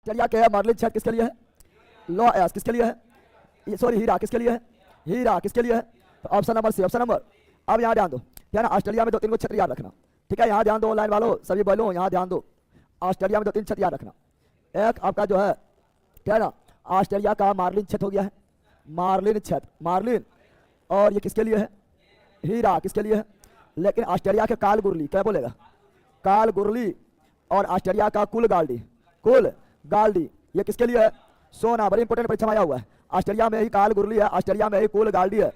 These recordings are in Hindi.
ऑस्ट्रेलिया के है मर्लिन छत किसके लिए है? लो एस किसके लिए है? सॉरी हीरा किसके लिए है? हीरा किसके लिए है? तो option number C, option number. अब यहाँ ध्यान दो, क्या ना ऑस्ट्रेलिया में 2-3 को छत्र याद रखना, ठीक है? यहाँ ध्यान दो ऑनलाइन वालों, सभी बोलो यहाँ ध्यान दो। ऑस्ट्रेलिया में 2-3 छत्र याद रखना। एक आपका जो है क्या ना ऑस्ट्रेलिया का मार्लिन छत हो गया है, मार्लिन छत, मार्लिन। और ये किसके लिए है? हीरा किसके लिए है? लेकिन ऑस्ट्रेलिया के काल गुरली क्या बोलेगा? काल गुरली। और ऑस्ट्रेलिया का कुल गाल्डी, कुल गाल्डी ये किसके लिए है? सोना। बड़ी इंपोर्टेंट परीक्षा में आया हुआ है। ऑस्ट्रेलिया में ही काल गुरली है, ऑस्ट्रेलिया में ही कुल गाल्डी है,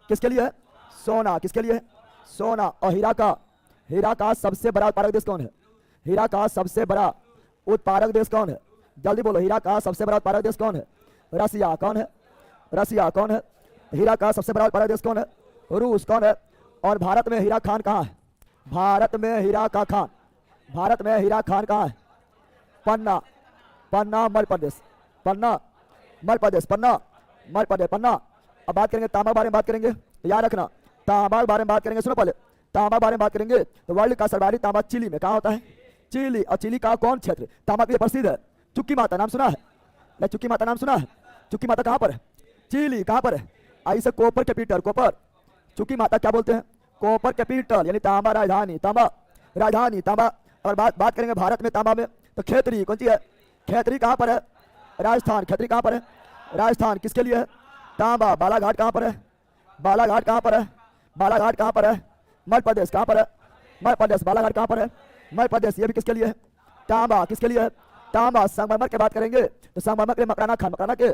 किसके लिए है? सोना। किसके लिए है? सोना। और हीरा का सबसे बड़ा उत्पादक देश कौन है? हीरा का सबसे बड़ा उत्पादक देश कौन है? जल्दी बोलो, हीरा का सबसे बड़ा उत्पादक देश कौन है? रसिया। कौन है? रसिया। कौन है? हीरा का सबसे बड़ा उत्पादक देश कौन है? रूस। कौन है? और भारत में हीरा खान कहाँ है? भारत में हीरा का खान, भारत में हीरा खान कहाँ है? पन्ना, पन्ना मध्य प्रदेश, पन्ना मध्य प्रदेश, पन्ना मध्य प्रदेश, पन्ना। अब बात करेंगे तांबा बारे में, बात करेंगे याद रखना, तांबा बारे में बात करेंगे। सुनो पहले, तांबा बारे में बात करेंगे तो वर्ल्ड का सर्वाधिक तांबा चिली में कहाँ होता है? चिली। और चिली का कौन क्षेत्र तांबा के लिए प्रसिद्ध है? चुक्की माता, नाम सुना है? नहीं, चुक्की माता नाम सुना है? चुक्की माता कहाँ पर है? चिली। कहाँ पर है? आई से कोपर कैपिटल, कोपर। चुक्की माता क्या बोलते हैं? कोपर कैपिटल, यानी तांबा राजधानी, तांबा राजधानी, तांबा। और बात करेंगे भारत में तांबा में तो खेतरी कौन सी है? खेतरी कहाँ पर है? राजस्थान। खेतरी कहाँ पर है? राजस्थान। किसके लिए है? तांबा। बालाघाट कहाँ पर है? बालाघाट कहाँ पर है? बालाघाट कहाँ पर है? मध्य प्रदेश। कहाँ पर है? मध्य प्रदेश। बालाघाट कहाँ पर है? मध्य प्रदेश। ये भी किसके लिए है? तांबा। किसके लिए है? तांबा। संगमरमर की बात करेंगे तो संगमरमर के मकराना खान, मकराना के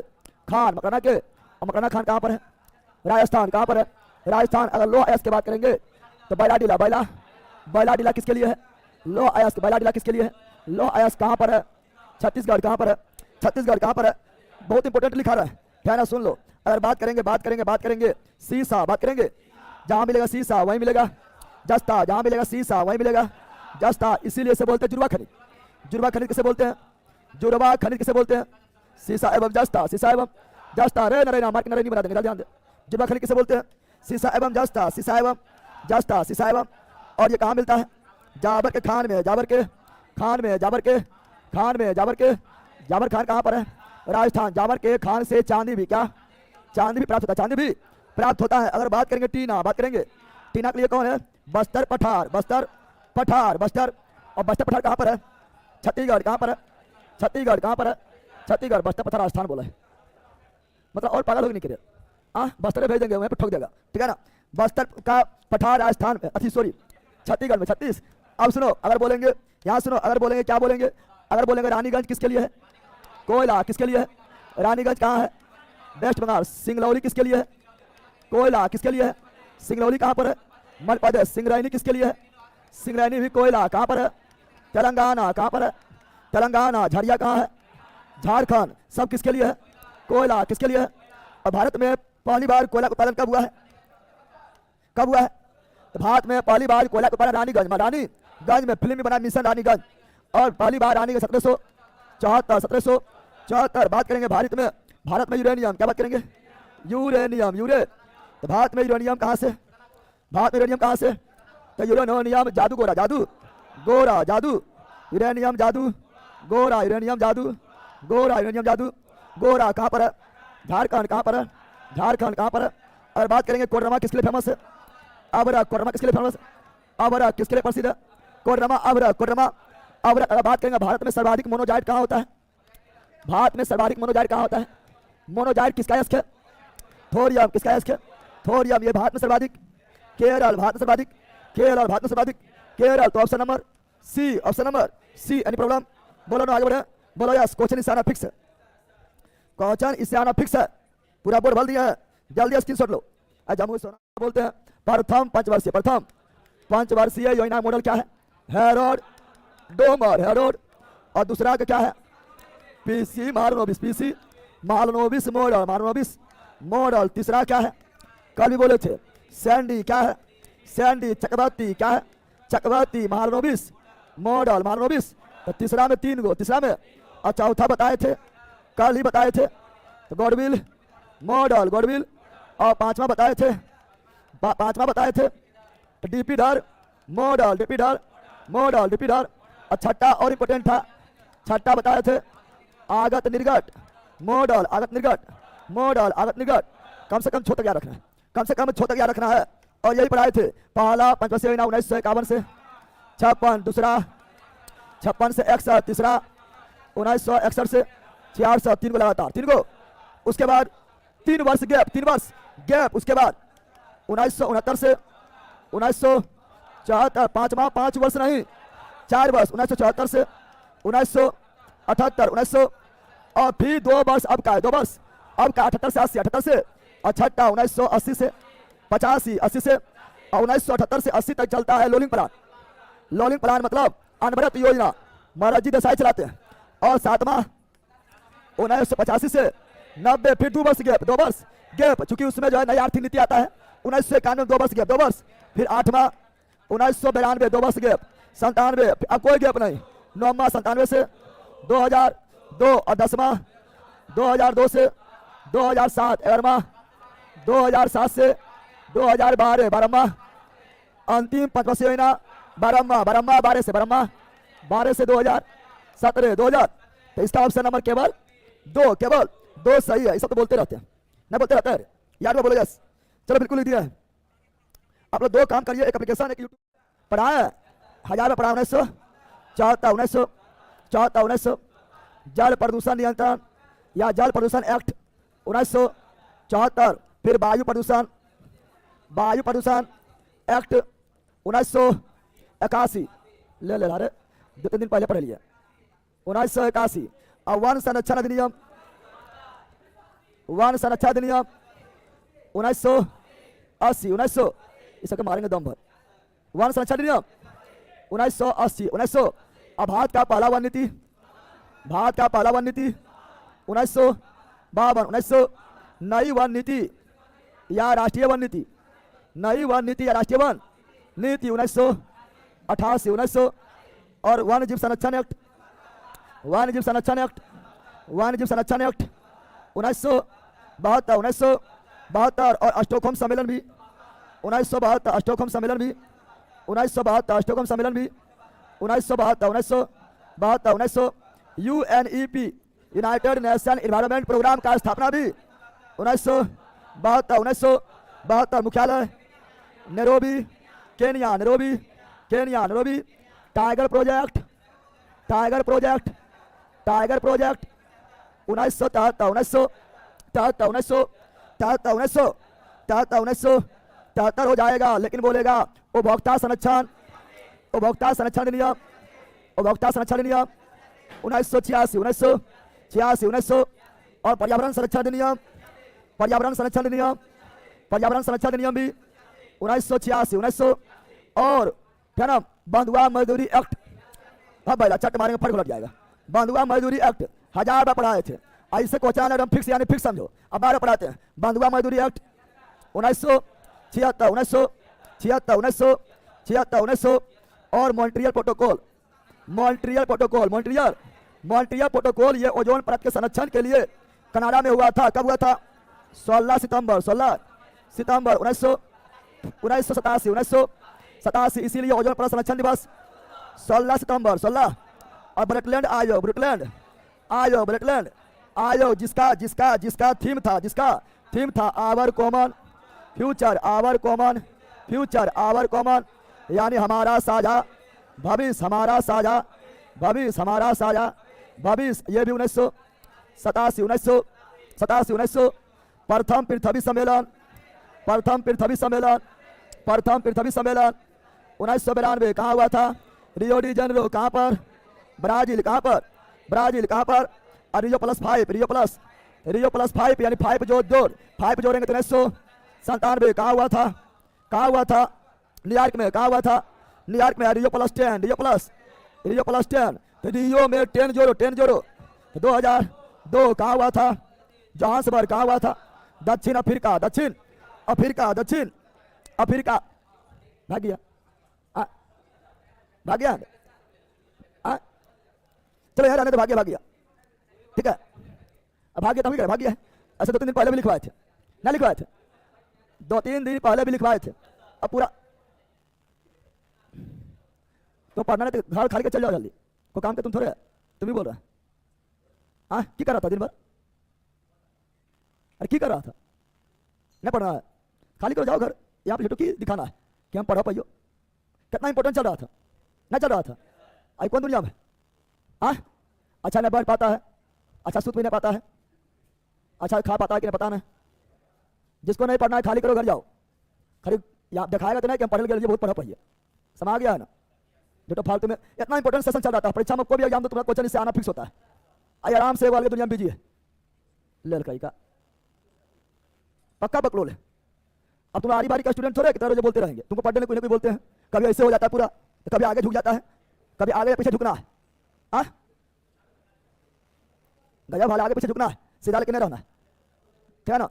खान, मकराना के। और मकराना खान कहाँ पर है? राजस्थान। कहाँ पर है? राजस्थान। अगर लो एस की बात करेंगे तो बैलाडीला, बैलाडीला किसके लिए है? लो एस। बैलाडीला किसके लिए है? लो एस। कहाँ पर है? छत्तीसगढ़। कहाँ पर है? छत्तीसगढ़। कहाँ पर है? बहुत इंपोर्टेंट लिखा रहा है, ध्यान सुन लो। अगर बात करेंगे सीसा, बात करेंगे जहां मिलेगा सीसा वहीं मिलेगा जस्ता, जहां मिलेगा सीसा वहीं मिलेगा जस्ता। इसीलिए इसे बोलते हैं जुड़वा खनिज। जुड़वा खनिज किसे बोलते हैं? जुड़वा खनिज किसे बोलते हैं? सीसा एवं जस्ता, सीसा एवं जस्ता। रे नरे मार्क नरे नहीं बना देंगे, ध्यान दे। जुड़वा खनिज किसे बोलते हैं? सीसा एवं जस्ता, सीसा एवं जस्ता, सीसा एवं। और ये कहाँ मिलता है? जाबर के खान में, जाबर के खान में, जाबर के खान में, जाबर के। जाबर खान कहाँ पर है? राजस्थान। जाबर के खान से चांदी भी, क्या चांदी भी प्राप्त होता है? चांदी भी प्राप्त होता है। अगर बात करेंगे टीना, बात करेंगे टीना के लिए कौन है? बस्तर पठार, बस्तर पठार, बस्तर। और बस्तर पठार कहाँ पर है? छत्तीसगढ़। कहाँ पर है? छत्तीसगढ़। कहाँ पर है? छत्तीसगढ़। बस्तर पठार राजस्थान बोला है, मतलब और पागल हो नहीं करे। बस्तर भेज देंगे, वहीं पर ठोक देगा, ठीक है ना? बस्तर का पठार राजस्थान में, अति सॉरी छत्तीसगढ़ में, 36। अब सुनो, अगर बोलेंगे यहाँ सुनो, अगर बोलेंगे क्या बोलेंगे? अगर बोलेंगे रानीगंज किसके लिए है? कोयला। किसके लिए है? रानीगंज कहाँ है? वेस्ट बंगाल। सिंगरौली किसके लिए है? कोयला। किसके लिए है? सिंगरौली कहाँ पर है? मध्य प्रदेश। सिंगरैनी किसके लिए है? सिंगरैनी भी कोयला। कहाँ पर है? तेलंगाना। कहाँ पर है? तेलंगाना। झरिया कहाँ है? झारखंड। सब किसके लिए है? कोयला। किसके लिए है? और भारत में पहली बार कोयला उत्पादन कब हुआ है? कब हुआ है? तो भारत में पहली बार कोयला उत्पादन रानीगंज में, रानीगंज में फिल्म बना मिशन रानीगंज। और पहली बार रानीगंज 1774। बात करेंगे भारत में यूरेनियम, क्या बात करेंगे? यूरेनियम, तो भारत में यूरेनियम कहाँ से? भारत में यूरेनियम कहाँ से? तो यूरेनियम जादू गोरा, जादू गोरा, जादू यूरेनियम जादू गोरा, यूरेनियम जादू गोरा, यूरेनियम जादू गोरा। कहाँ पर है? झारखंड। कहाँ पर है? झारखंड। कहाँ पर है? और बात करेंगे कोडरमा किसके लिए फेमस है? अबरक। कोडरमा किसके लिए फेमस है? अबरक। किसके लिए प्रसिद्ध है? कोडरमा, अबरक, कोडरमा, अबरक। अगर बात करेंगे भारत में सर्वाधिक मोनोजाइट कहाँ होता है? भारत में सर्वाधिक मोनोजाइट कहाँ होता है? मोनोजाइट किसका यस्क है? थोरियम। किसका यस्क है? थोरियम। ये भारत में सर्वाधिक केरल, भारत में सर्वाधिक केरल, भारत में सर्वाधिक केरल। तो option number C, option number C. Any problem? बोलो ना, आगे बढ़े, बोलो यस। क्वेश्चन इस आना फिक्स है, क्वेश्चन इससे आना फिक्स है, पूरा बोर्ड भर दिया है, जल्दी स्क्रीनशॉट लो। जमुई सोना बोलते हैं प्रथम पंचवर्षीय, प्रथम पंचवर्षीय योजना मॉडल क्या है? Harrod Domar, Harrod. और दूसरा का क्या है? PC Mahalanobis, PC Mahalanobis model, Mahalanobis model. तीसरा क्या है? कल भी बोले थे सैंडी, क्या है? सैंडी चक्रवर्ती, क्या है? चक्रवर्ती मार्नोबिस मॉडल, मार्नोबिस। तो तीसरा में 3 गो, तीसरा में। और चौथा बताए थे, कल ही बताए थे, तो गॉडविल मॉडल, गॉडविल। और पांचवा बताए थे, डीपी डर मॉडल, डीपी डर मॉडल, डीपी डर। और छठा और इंपोर्टेंट था, छठा बताए थे आगत निर्गत मॉडल, आगत निर्गत मॉडल, आगत निर्गत। कम से कम छो तक याद रखना है, कम से कम छो तक याद रखना है। और यही पढ़ाए थे पहला पंचवर्षीय योजना 1951 से 56, दूसरा 56 से 61, तीसरा 1961 से 66, 3 को लगातार 3 को। उसके बाद 3 वर्ष गैप, 3 वर्ष गैप। उसके बाद 1969 से 1974, 5 वर्ष नहीं 4 वर्ष, 1974 से 1978, 1900 और फिर 2 वर्ष अब का है, 2 वर्ष अब का 78 से 80, 78 से और छठा 1980 से 85, 80 से और 1978 से 80 तक चलता है लोलिंग प्लान। लोलिंग प्लान मतलब अनवरत योजना महाराजी देसाई चलाते हैं। और 7वां 1985 से 90, फिर 2 वर्ष गैप, 2 वर्ष गैप, चूंकि उसमें जो है नई आर्थिक नीति आता है। 1991 2 वर्ष गैप, 2 वर्ष, फिर 8वां 1992 2 वर्ष गैप, 97 अब कोई गैप नहीं, 9वां 97 से 2002 और 10वां 2002 से 2007, 11वां 2007 से 2012, 12वां अंतिम पंचवर्षीय योजना 12वां 12 से 12 से 2017, 2000। तो इसका ऑप्शन नंबर केवल 2, केवल 2 सही है। सब तो बोलते रहते हैं, नहीं बोलते रहते हैं यार, वो बोलो यस। चलो बिल्कुल लिख दिया है। आप लोग 2 काम करिए, एक एप्लीकेशन, एक यूट्यूब पढ़ाया है 1000 में पढ़ा 1974 जल प्रदूषण नियंत्रण या जल प्रदूषण एक्ट 1974, फिर वायु प्रदूषण एक्ट 1981 ले अरे 2-3 दिन पहले पढ़ लिया 1981। और वन संरक्षण अधिनियम 1980 इसको मारेंगे दम भर। वन संरक्षण अधिनियम 1980 और भारत का पहला वन नीति 1952 नई वन नीति या राष्ट्रीय वन नीति 1988 और वन्य जीव संरक्षण एक्ट 1972 और स्टॉकहोम सम्मेलन भी 1972 स्टॉकहोम सम्मेलन भी 1972 UNEP United Nation Environment Programme का स्थापना भी 1972 मुख्यालय नैरोबी केनिया टाइगर प्रोजेक्ट 1973 हो जाएगा, लेकिन बोलेगा उपभोक्ता संरक्षण अधिनियम 1986 और पर्यावरण संरक्षण अधिनियम भी 1986 और क्या नाम बंधुआ मजदूरी एक्ट। हाँ भाई चट मारेंगे फर्क लग जाएगा। बंधुआ मजदूरी एक्ट 1000 बार पढ़ाए थे, ऐसे क्वेश्चन एकदम फिक्स यानी फिक्स समझो। अब 12 पढ़ाते हैं। बंधुआ मजदूरी एक्ट 1976 और मॉन्ट्रियल प्रोटोकॉल ये ओजोन परत के संरक्षण के लिए कनाडा में हुआ था। कब हुआ था? 16 सितंबर 1987, इसीलिए ओजोन परत संरक्षण दिवस 16 सितंबर 16। और ब्रुकलैंड आयोग जिसका थीम था आवर कॉमन फ्यूचर यानी हमारा साझा भविष्य, ये भी 1987 प्रथम पृथ्वी सम्मेलन 1992 कहाँ हुआ था? Rio de Janeiro. कहाँ पर? ब्राजील। कहाँ पर? रियो प्लस 5 यानी 5 जोड़ेंगे तो 1997 कहाँ हुआ था? न्यूयॉर्क में। कहाँ हुआ था? न्यूयॉर्क में। रियो प्लस 10 रियो में 10 जोड़ो 2002 कहाँ हुआ था? जोहान्सबर्ग। कहाँ हुआ था? दक्षिण अफ्रीका भाग गया चलो यार, आने तो भाग गया ठीक है। अब भाग गया ऐसे 2-3 दिन पहले भी लिखवाए थे, ना लिखवाए थे? 2-3 दिन पहले भी लिखवाए थे। अब पूरा तो पढ़ना नहीं तो घर खाली के चल जाओ जल्दी। कोई काम के तुम थोड़े, तुम ही बोल रहे हाँ की कर रहा था दिन भर? अरे की कर रहा था? नहीं पढ़ना है, खाली करो, जाओ घर। यहाँ पे की दिखाना है कि हम पढ़ा पाइयो। कितना इंपॉर्टेंट चल रहा था? नहीं चल रहा था? आई कौन दुनिया में? हाँ अच्छा नहीं बैठ पाता है, अच्छा सूत भी नहीं पाता है, अच्छा खा पाता है कि नहीं पता नहीं। जिसको नहीं पढ़ना है खाली करो, घर जाओ। खाली यहाँ दिखाएगा तो नहीं कि हम पढ़ने के लिए बहुत पढ़ा पाइए। समा गया है ना? जो तो फालतू में इतना इंपॉर्टेंट सेशन चल रहा था, परीक्षा में कोई भी एग्जाम तो तुम्हारा क्वेश्चन इससे आना फिक्स होता है। आई आराम से वाले दुनिया में बिजी है ले कहीं का पक्का पकड़ो ले। अब तुम आरी बारी का स्टूडेंट थोड़े कितना रोज बोलते रहेंगे, तुमको पढ़ने में कोई ना कोई बोलते हैं। कभी ऐसे हो जाता है पूरा, तो कभी आगे झुक जाता है, कभी आगे पीछे झुकना है। हाँ गजब वाला, आगे पीछे झुकना है, सीधा लेके नहीं रहना है, ठीक है ना?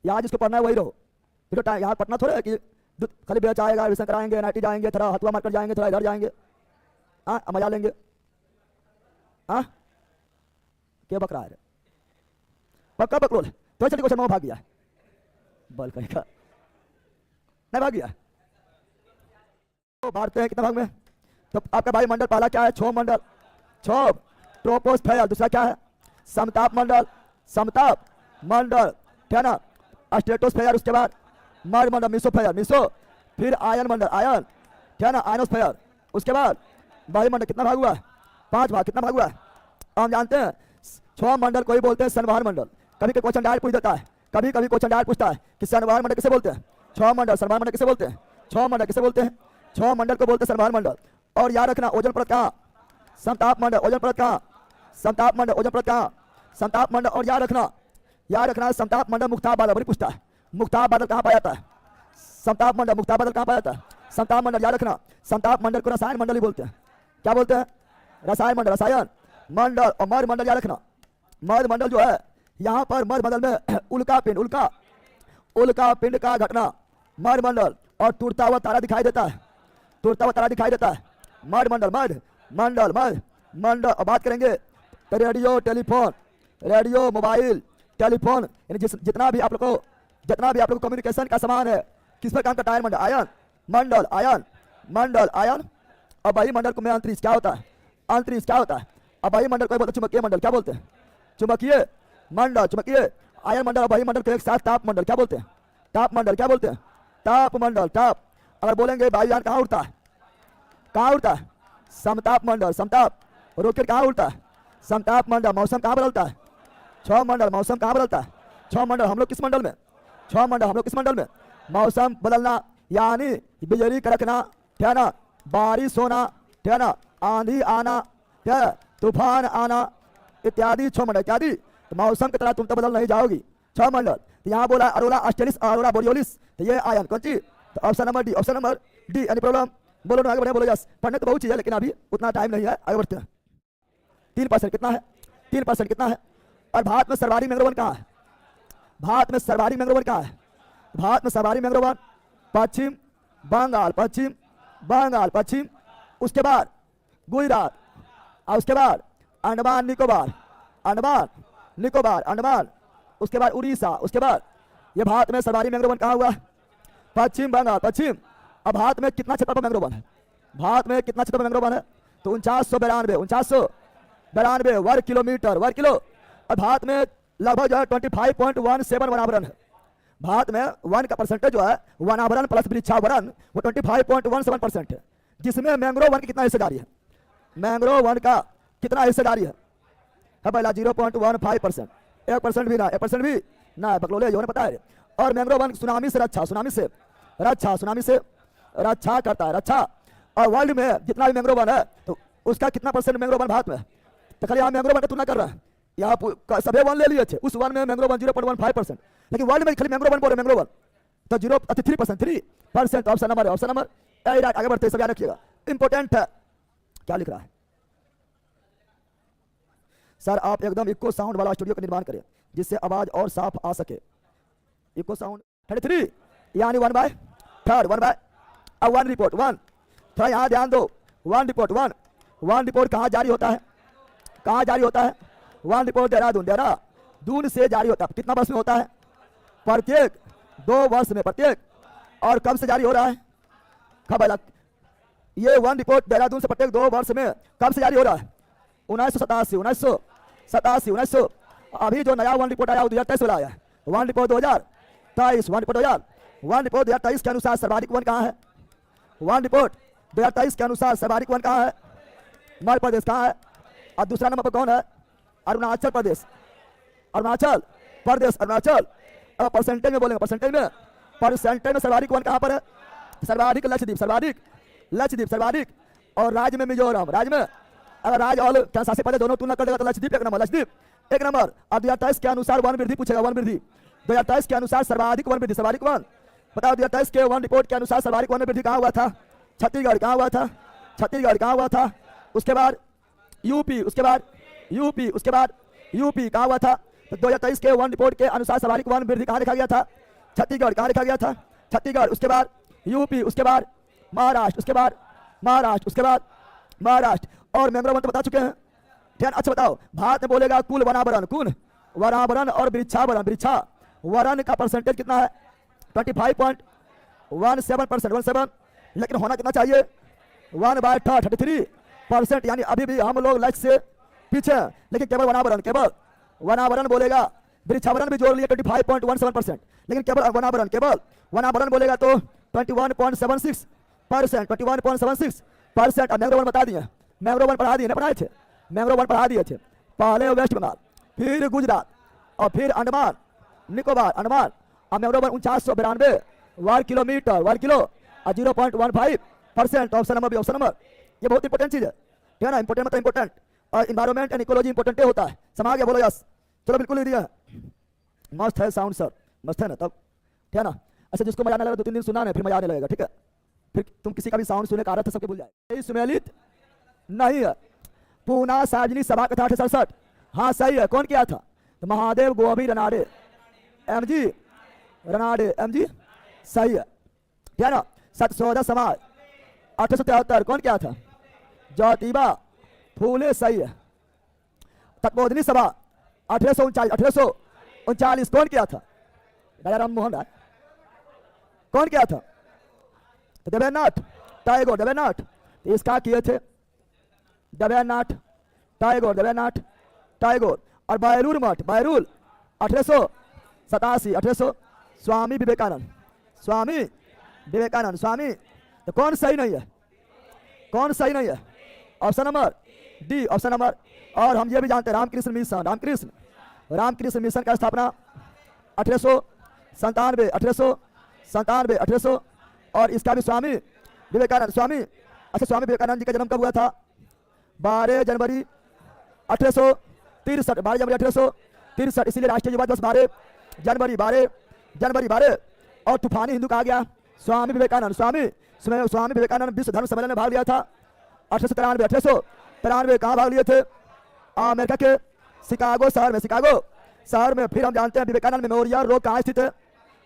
यहाँ जिसको पढ़ना है वही रहो। फिर तो यहाँ पढ़ना थोड़ा है कि खाली बेच आएगा, विषय कराएंगे, एनआईटी जाएंगे, थोड़ा हथुआ मारकर जाएंगे, थोड़ा इधर जाएंगे, हाँ मजा लेंगे। हाँ क्या बक रहा है? पक्का पकड़ो ले। तो चलिए क्वेश्चन भाग गया है, बल कहीं का नहीं भाग गया। तो बांटते हैं कितना भाग में? तो आपका वायुमंडल पहला क्या है? क्षोभ मंडल, क्षोभ ट्रोपोस्फेयर। दूसरा क्या है? समताप मंडल, समताप मंडल, ठीक है ना? स्ट्रेटोस्फेयर, उसके बाद मर्द मंडल, मिसोफेयर, मिसो, फिर आयन मंडल, आयन, ठीक है ना? आयनोस्फेयर, उसके बाद वायुमंडल। कितना भाग हुआ? 5 भाग। कितना भाग हुआ? हम जानते हैं क्षोभ मंडल को ही बोलते हैं संवहन मंडल। कभी कभी क्वेश्चन डायरेक्ट पूछ देता है, कभी कभी क्वेश्चन डायरेक्ट पूछता है कि संवहन मंडल किसे बोलते हैं? क्षोभ मंडल। संवहन मंडल किसे बोलते हैं? क्षोभ मंडल किसे बोलते हैं? क्षोभ मंडल को बोलते हैं संवहन मंडल। और याद रखना ओजोन परत कहाँ? समताप मंडल। ओजोन परत कहाँ? समताप मंडल। ओजोन परत कहाँ? समताप मंडल। और याद रखना समताप मंडल मुक्ताप बादल बड़ी पूछता है। मुक्ताप बादल कहाँ पाया जाता है? समताप मंडल। मुक्ताप बादल कहाँ पाया जाता है? समताप मंडल। याद रखना समताप मंडल को रसायन मंडल ही बोलते हैं। क्या बोलते हैं? रसायन मंडल, रसायन मंडल। और मर्द मंडल याद रखना, मर्द मंडल जो है यहाँ पर मर्द मंडल में उल्का पिंड, उल्का पिंड का घटना मर्द मंडल। और टूटता हुआ तारा दिखाई देता है, टूटता हुआ तारा दिखाई देता है मर्द मंडल, मर्द मंडल, मर्द मंडल। और बात करेंगे तो radio telephone, radio mobile telephone, यानी जितना भी आप लोग को कम्युनिकेशन का सामान है किस पर काम करता है? मंडल, आयन मंडल, आयन मंडल, आयन। और वायुमंडल को में अंतरिक्ष क्या होता है? अंतरिक्ष क्या होता है? अब वायुमंडल को बोलते चुंबकीय मंडल। क्या बोलते हैं? चुंबकीय मंडल, चुंबकीय। आयन मंडल और वायुमंडल को एक साथ ताप मंडल क्या बोलते हैं? ताप मंडल। क्या बोलते हैं? ताप मंडल, ताप। अगर बोलेंगे वायुयान कहाँ उड़ता है? कहाँ उड़ता है? समताप मंडल, समताप। रॉकेट कहाँ उड़ता है? समताप मंडल। मौसम कहाँ बदलता है? क्षोभ मंडल। मौसम कहाँ बदलता है? क्षोभ मंडल। हम लोग किस मंडल में? क्षोभ मंडल। हम लोग किस मंडल में? मौसम बदलना यानी बिजली कड़कना, ठीक है ना? बारिश होना, ठीक है ना? आंधी आना, ठीक है? तूफान आना इत्यादि क्षोभ मंडल इत्यादि। तो मौसम की तरह तुम तो बदल नहीं जाओगी। क्षोभ मंडल। तो यहाँ बोला अरोरा ऑस्ट्रेलिस, अरोरा बोरियोलिस, तो ये आयन कौन सी? तो option number D, option number D. Any problem? बोलो ना, आगे बढ़े, बोलो यस। पढ़ने तो बहुत चीज़ है लेकिन अभी उतना टाइम नहीं है, आगे बढ़ते हैं। 3% कितना है? 3% कितना है? और भारत में सर्वाधिक मैंग्रोव कहाँ है? भारत में सर्वाधिक मैंग्रोव कहाँ है? भारत में सर्वाधिक मैंग्रोव पश्चिम बंगाल, पश्चिम बंगाल, पश्चिम, उसके बाद गुजरात, और उसके बाद अंडमान निकोबार, अंडमान निकोबार, अंडमान, उसके बाद उड़ीसा, उसके बाद ये भारत में सर्वाधिक मैंग्रोव कहाँ हुआ? पश्चिम बंगाल, पश्चिम। अब भारत में कितना क्षेत्र पर मैंग्रोव है? भारत में कितना क्षेत्र पर मैंग्रोव है? तो 4992 वर्ग किलोमीटर, वर्ग किलो। और भारत में लगभग जो है 25.17 वनावरण है। भारत में वन का परसेंटेज जो है वनावरण प्लस वृक्षावरण वो 25.17% है, जिसमें मैंग्रोव वन की कितना हिस्सेदारी है? मैंग्रोव वन का कितना हिस्सेदारी है? पहला 0.15%, 1% भी ना, 1% भी ना, बकलोले जो पता है। और मैंग्रोव वन सुनामी से रक्षा, सुनामी से रक्षा, सुनामी से रक्षा करता है, रक्षा। और वर्ल्ड में जितना भी मैंग्रोव वन है तो उसका कितना परसेंट मैंग्रोव वन भारत में? तो खाली यहाँ मैंग्रोव वन का तुलना कर रहा है, यहाँ सभी वन ले लिए थे, उस वन में मैंग्रोव वन 0.15%, लेकिन वर्ल्ड में खाली मैंग्रोव वन बोल रहे, मैंग्रोव वन तो 3%। ऑप्शन नंबर है, ऑप्शन नंबर ए राइट। आगे बढ़ते सब याद रखिएगा, इंपॉर्टेंट है। क्या लिख रहा है सर? आप एकदम इको साउंड वाला स्टूडियो का निर्माण करें जिससे आवाज और साफ आ सके। इको साउंड 33 यानी 1/3, 1/, अब 1 रिपोर्ट 1, थोड़ा यहाँ ध्यान दो। 1 रिपोर्ट 1 रिपोर्ट कहाँ जारी होता है? कहाँ जारी होता है? 1 रिपोर्ट देहरादून से जारी होता है। कितना वर्ष में होता है? प्रत्येक 2 वर्ष में, प्रत्येक। और कब से जारी हो रहा है? कब? ये 1 रिपोर्ट देहरादून से प्रत्येक 2 वर्ष में कब से जारी हो रहा है? 1987, 87 1900। अभी जो नया वन रिपोर्ट आया वो 2023 वाला आया है। वन रिपोर्ट 2023, वन रिपोर्ट 2023 के अनुसार सर्वाधिक वन कहाँ है? वन रिपोर्ट 2023 के अनुसार सर्वाधिक वन कहाँ है? मध्य प्रदेश कहाँ है? और दूसरा नंबर पर कौन है? अरुणाचल प्रदेश। अरुणाचल प्रदेश, अरुणाचल। अब परसेंटेज में बोलेंगे, परसेंटेज में सर्वाधिक वन कहाँ पर है? सर्वाधिक लक्षद्वीप, सर्वाधिक लक्षद्वीप, सर्वाधिक। और राज्य में मिजोरम, राज्य में अगर राज्य और केंद्र शासित प्रदेश दोनों तुलना कर देगा तो लक्षद्वीप एक नंबर, लक्षद्वीप एक नंबर। अब 2023 के अनुसार वन वृद्धि पूछेगा, वन वृद्धि 2023 के अनुसार सर्वाधिक वन वृद्धि, सर्वाधिक वन बताओ। 2023 के वन रिपोर्ट के अनुसार सर्वाधिक वन वृद्धि कहाँ हुआ था? छत्तीसगढ़। कहाँ हुआ था? छत्तीसगढ़। कहाँ हुआ था? उसके बाद यूपी, उसके बाद यूपी, उसके बाद यूपी कहाँ हुआ था? तो 2023 के वन रिपोर्ट के अनुसार सर्वाधिक वन वृद्धि कहाँ लिखा गया था? छत्तीसगढ़। कहाँ लिखा गया था? छत्तीसगढ़। उसके बाद यूपी, उसके बाद महाराष्ट्र, उसके बाद महाराष्ट्र, उसके बाद महाराष्ट्र। और मेमोरा वन तो बता चुके हैं, ठीक है। अच्छा बताओ, भारत में बोलेगा कुल वनावरण, कुल वनावरण और वृक्षावरण, वृक्षावरण का परसेंटेज कितना है? 25.17%, 17। लेकिन होना कितना चाहिए? 1/33%, यानी अभी भी हम लोग लक्ष्य से पीछे हैं। लेकिन केवल वनावरण, केवल वनावरण बोलेगा, वृक्षावरण भी जोड़ लिया 25.17%, लेकिन केवल वनावरण, केवल वनावरण बोलेगा तो 21.76%, 21.76%। मैंग्रोव वन बता दिए, मैंग्रोव वन पढ़ा दिए ना, पढ़ाए थे, मैंग्रोव वन पढ़ा दिए थे। पहले वेस्ट बंगाल, फिर गुजरात और फिर अंडमान निकोबार, अंडमान। अब मैंग्रोव वन 4992 वर्ग किलोमीटर, वर्ग किलो, और 0.15%। ऑप्शन नंबर भी, ऑप्शन नंबर। ये बहुत इंपॉर्टेंट चीज है, ठीक है ना। इंपॉर्टेंट मतलब इंपॉर्टेंट, और इन्वायरमेंट एंड इकोलॉजी इंपॉर्टेंट होता है। समा गया? बोलो यस। चलो बिल्कुल ही दिया, मस्त है साउंड सर, मस्त है ना तब, ठीक है ना। अच्छा जिसको मजा आने लगा 2-3 दिन सुना ना, फिर मजा आने लगेगा, ठीक है। फिर तुम किसी का भी साउंड सुने का आदत है सबके भूल जाए। सुमेलित नहीं है। पूना सार्वजनिक सभा कथा 68, हाँ सही है। कौन किया था? तो महादेव गोभी रनाडे, MG रनाडे, MG सही है, ठीक है ना। सत्यशोधक समाज 1873, कौन किया था? ज्योतिबा फूले, सही है। तत्वोधनी सभा 1839, कौन किया था? राजा राम मोहन राय। कौन किया था? तो देवेंद्रनाथ टैगोर, देवेंद्रनाथ। इसका किए थे देवेंद्रनाथ टैगोर, देवेंद्रनाथ टैगोर। और बैरूल मठ, बैरूल 1887, 1800 स्वामी विवेकानंद, स्वामी विवेकानंद, स्वामी। तो कौन सही नहीं है? कौन सही नहीं है? Option number D, option number. और हम ये भी जानते हैं रामकृष्ण मिशन, रामकृष्ण मिशन का स्थापना 1897, 1897, 1800। और इसका भी स्वामी विवेकानंद, स्वामी। अच्छा स्वामी विवेकानंद जी का जन्म कब हुआ था? 12 जनवरी 1863, 12 जनवरी 1863। इसीलिए राष्ट्रीय युवा दिवस 12 जनवरी, 12 जनवरी 12। और तूफानी हिंदू कहा गया? स्वामी विवेकानंद, स्वामी विवेकानंद विश्व धर्म सम्मेलन में भाग लिया था 1893, 1893। कहाँ भाग लिए थे? अमेरिका के शिकागो शहर में, शिकागो शहर में। फिर हम जानते हैं विवेकानंद मेमोरियल रोड कहाँ स्थित है?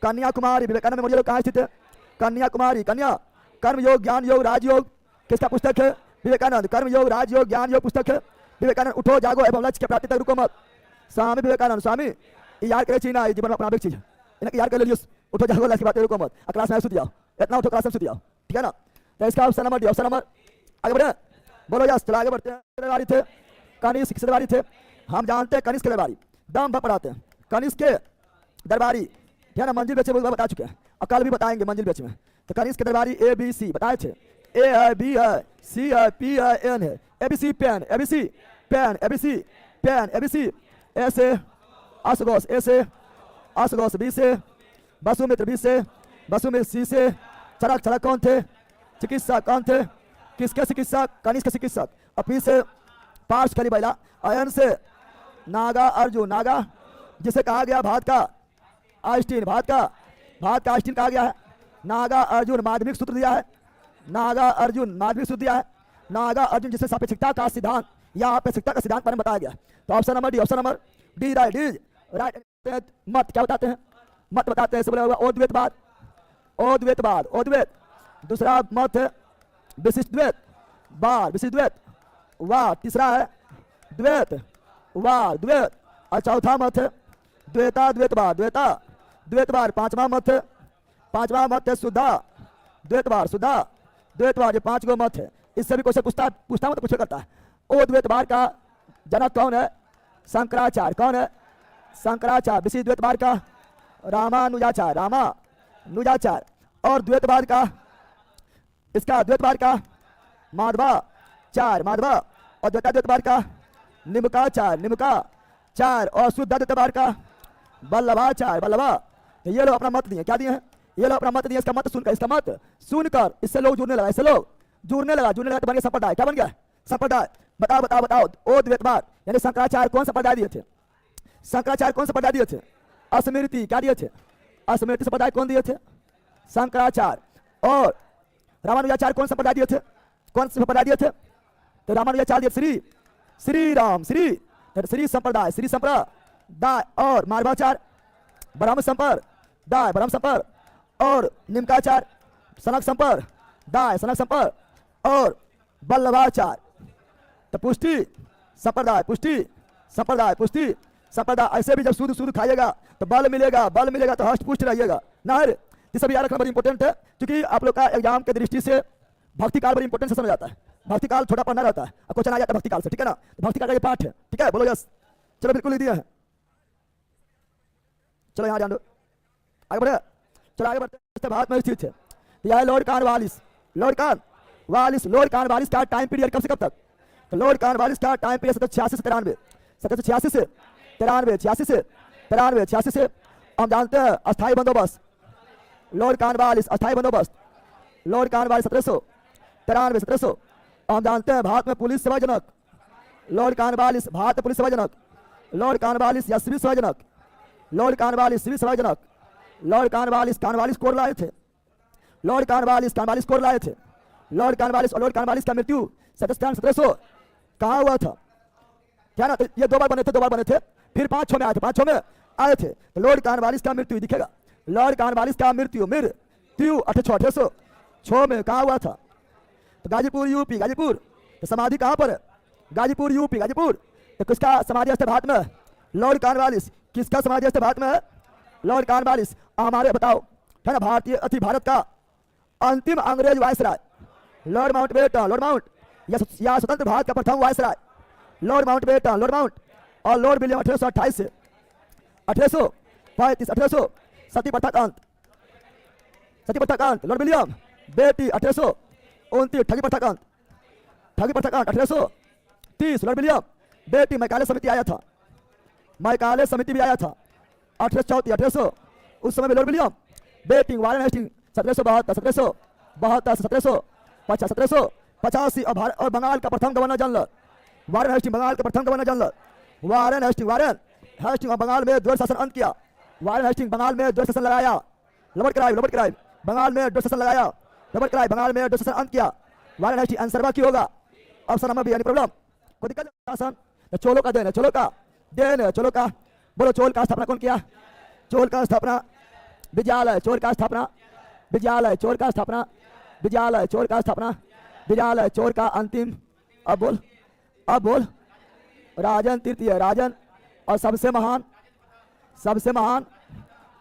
कन्याकुमारी। विवेकानंद मेमोरियल कहाँ स्थित है? कन्याकुमारी, कन्या। कर्म योग, ज्ञान योग, राजयोग किसका पुस्तक है? विवेकानंद। कर्म योग, राजयोग, ज्ञान योग पुस्तक है विवेकानंद। उठो जागो एवं लक्ष्य के प्राप्ति तक रुको मत, स्वामी विवेकानंद, स्वामी। याद करे चीज ना, जीवन में अपना चीज है, इन्हें याद कर लियो। उठो जागो लक्ष्य की बातें रुको मत, क्लास में सुध जाओ, इतना उठो क्लास में सुध जाओ, ठीक है ना। तो इसका option number D, option number. आगे बढ़े, बोलो यस। चलो आगे बढ़ते हैं। दरबारी थे, कनिष्क के दरबारी थे। हम जानते हैं कनिष्क के दरबारी दाम भर पढ़ाते हैं। कनिष्क के दरबारी, ठीक है ना। मंजिल बेचे बता चुके हैं और कल भी बताएंगे मंजिल बेच में। तो कनिष्क के दरबारी ABC बताए थे। A है, B है, C है, P है, N है। ABC pen, ABC pen, ABC pen, ABC। A से असगोस, A से असगोस, B से वसुमित्र, B से वसुमित्र, C से चरक, चरक कौन थे? चिकित्सक कौन थे? किसके चिकित्सक? कनिष्क चिकित्सक। और P से पार्श खली बैला। N से नागा अर्जुन, नागा जिसे कहा गया भारत का आइंस्टीन, भारत का आइंस्टीन कहा गया है। नागा अर्जुन माध्यमिक सूत्र दिया है, नागा अर्जुन माध्यमिक सूत्र दिया है। नागा अर्जुन जिसे सापेक्षिकता का सिद्धांत या अपेक्षिकता का सिद्धांत पर बताया गया। तो option number D, option number D right, D right. मत क्या बताते हैं? मत बताते हैं बोला होगा अद्वैतवाद, अद्वैतवाद, अद्वैत। दूसरा मत है विशिष्ट द्वैत, वाद, विशिष्ट द्वैत, वाद। तीसरा है द्वैत, वाद, द्वैत। और चौथा मत है द्वैता, द्वैतवाद, द्वैता, द्वैतवाद। पांचवा मत है शुद्धा, द्वैतवाद, शुद्धा, द्वैतवाद। ये 5 गो मत है। इससे भी क्वेश्चन पूछता मत पूछा करता है। ओ द्वैतवाद का जनक कौन है? शंकराचार्य कौन है? शंकराचार्य। विशेष द्वैतवाद का रामानुजाचार्य, रामानुजाचार्य। और द्वैतवाद का, इसका द्वैतवाद का माधवाचार्य, माधवा। और द्वैतवाद का निमकाचार्य, निमकाचार्य। और शुद्ध द्वैतवाद का वल्लभाचार्य, वल्लभा। तो ये लोग अपना मत दिए, क्या दिए हैं? ये लोग अपना मत दिए। इसका मत सुनकर, इसका मत सुनकर इससे लोग जुड़ने लगा, इससे लोग जुड़ने लगा तो बन गया संप्रदाय। क्या बन गया? संप्रदाय। बताओ बताओ बताओ। ओ द्वैतवाद यानी शंकराचार्य कौन संप्रदाय दिए थे? शंकराचार्य कौन संप्रदाय दिए थे? स्मृति। क्या दिए थे? स्मृति संप्रदाय कौन दिए थे? शंकराचार्य। और रामानुजाचार्य कौन संप्रदाय दिए थे? कौन संप्रदाय दिए थे? तो रामानुजाचार्य दिए श्री राम, श्री संप्रदाय, श्री संप्रदाय। और माधवाचार्य ब्रह्म संप्रदाय, ब्रह्म संप्रदाय। और निमकाचार्य सनक संप्रदाय, सनक संप्रदाय। और वल्लभाचार्य तो पुष्टि संप्रदाय, पुष्टि संप्रदाय, पुष्टि संप्रदाय। ऐसे भी जब सूद खाइएगा तो बल मिलेगा, बल मिलेगा तो हष्ट पुष्ट रहिएगा ना। ये सब याद रखना बड़ी इंपॉर्टेंट है, क्योंकि आप लोग का एग्जाम के दृष्टि से भक्ति काल बड़ी इंपॉर्टेंट से समझ जाता है। भक्ति काल छोटा पढ़ना रहता है, क्वेश्चन आ जाता है भक्ति काल से, ठीक है ना। तो भक्ति काल का ये पाठ है, ठीक है, बोलो यस। चलो बिल्कुल लिख दिया है। चलो यहाँ जान दो, आगे बढ़े। चलो आगे बढ़ते। भारत में स्थित है तो यह Lord Cornwallis, Lord Cornwallis, Lord Cornwallis का टाइम पीरियड कब से कब तक? तो लॉर्ड कॉर्नवालिस का टाइम पीरियड 1786 से 93, 1786 से 93, 86 से 93, 86 से। हम जानते हैं अस्थायी बंदोबस्त, लॉर्ड कॉर्नवालिस अस्थायी बंदोबस्त, लॉर्ड कॉर्नवालिस 1793, 1700। हम जानते हैं भारत में पुलिस सेवा जनक, लॉर्ड कॉर्नवालिस भारत पुलिस सेवा जनक, लॉर्ड कॉर्नवालिस या सिविल सेवा जनक, लॉर्ड कॉर्नवालिस सिविल सेवा जनक। लॉर्ड कॉर्नवालिस कॉर्नवालिस कोड लाए थे, लॉर्ड कॉर्नवालिस कॉर्नवालिस कोड लाए थे। लॉर्ड कॉर्नवालिस और लॉर्ड कॉर्नवालिस का मृत्यु 1700 कहाँ हुआ था? क्या ना, तो ये 2 बार बने थे, 2 बार बने थे, फिर 5-6 में आए थे, 5-6 में आए थे। तो लॉर्ड कॉर्नवालिस का मृत्यु दिखेगा, लॉर्ड कॉर्नवालिस का मृत्यु 1806 में कहाँ हुआ था? तो गाजीपुर यूपी, गाजीपुर। तो समाधि कहाँ पर है? गाजीपुर यूपी, गाजीपुर। तो किसका समाधि स्थल भारत में? Lord Cornwallis. किसका समाधि स्थल भारत में? Lord Cornwallis. हमारे बताओ है ना, भारतीय अति भारत का अंतिम अंग्रेज viceroy Lord Mountbatten, Lord mount या स्वतंत्र भारत का प्रथम viceroy Lord Mountbatten, Lord mount. और लॉर्ड विलियम 1828 से 1835, 1800। सती प्रथा का अंत, सती प्रथा का अंत, लॉर्ड विलियम। बेटी 1829, ठगी प्रथा का अंत, ठगी प्रथा का अंत 1830, लॉर्ड विलियम। बेटी मैकाले समिति आया था, मैकाले समिति भी आया था 1834, 1800। उस समय में लॉर्ड विलियम। बेटी वारेन हेस्टिंग 1772, 1772, 1750, 1785। और बंगाल का प्रथम governor general Warren Hasting, Bengal का प्रथम governor general Warren Hasting, Warren Hasting. और बंगाल में द्वैध शासन अंत किया, वारेन हेस्टिंग बंगाल में द्वैध शासन लगाया, लॉर्ड क्राइव, लॉर्ड क्राइव बंगाल में द्वैध शासन लगाया, लॉर्ड क्राइव बंगाल में द्वैध शासन अंत किया। वारेन हेस्टिंग आंसर की होगा ऑप्शन नंबर बी, यानी प्रॉब्लम कोई दिक्कत? शासन चोलों का देन है, चोलों का देन है, चोलों का। बोलो चोल का स्थापना कौन किया? चोल का स्थापना विद्यालय, चोल का स्थापना विद्यालय, चोल का स्थापना विद्यालय, चोल का स्थापना विद्यालय, चोर का अंतिम। अब बोल, अब बोल। राजन तृतीय, राजन। और सबसे महान, सबसे महान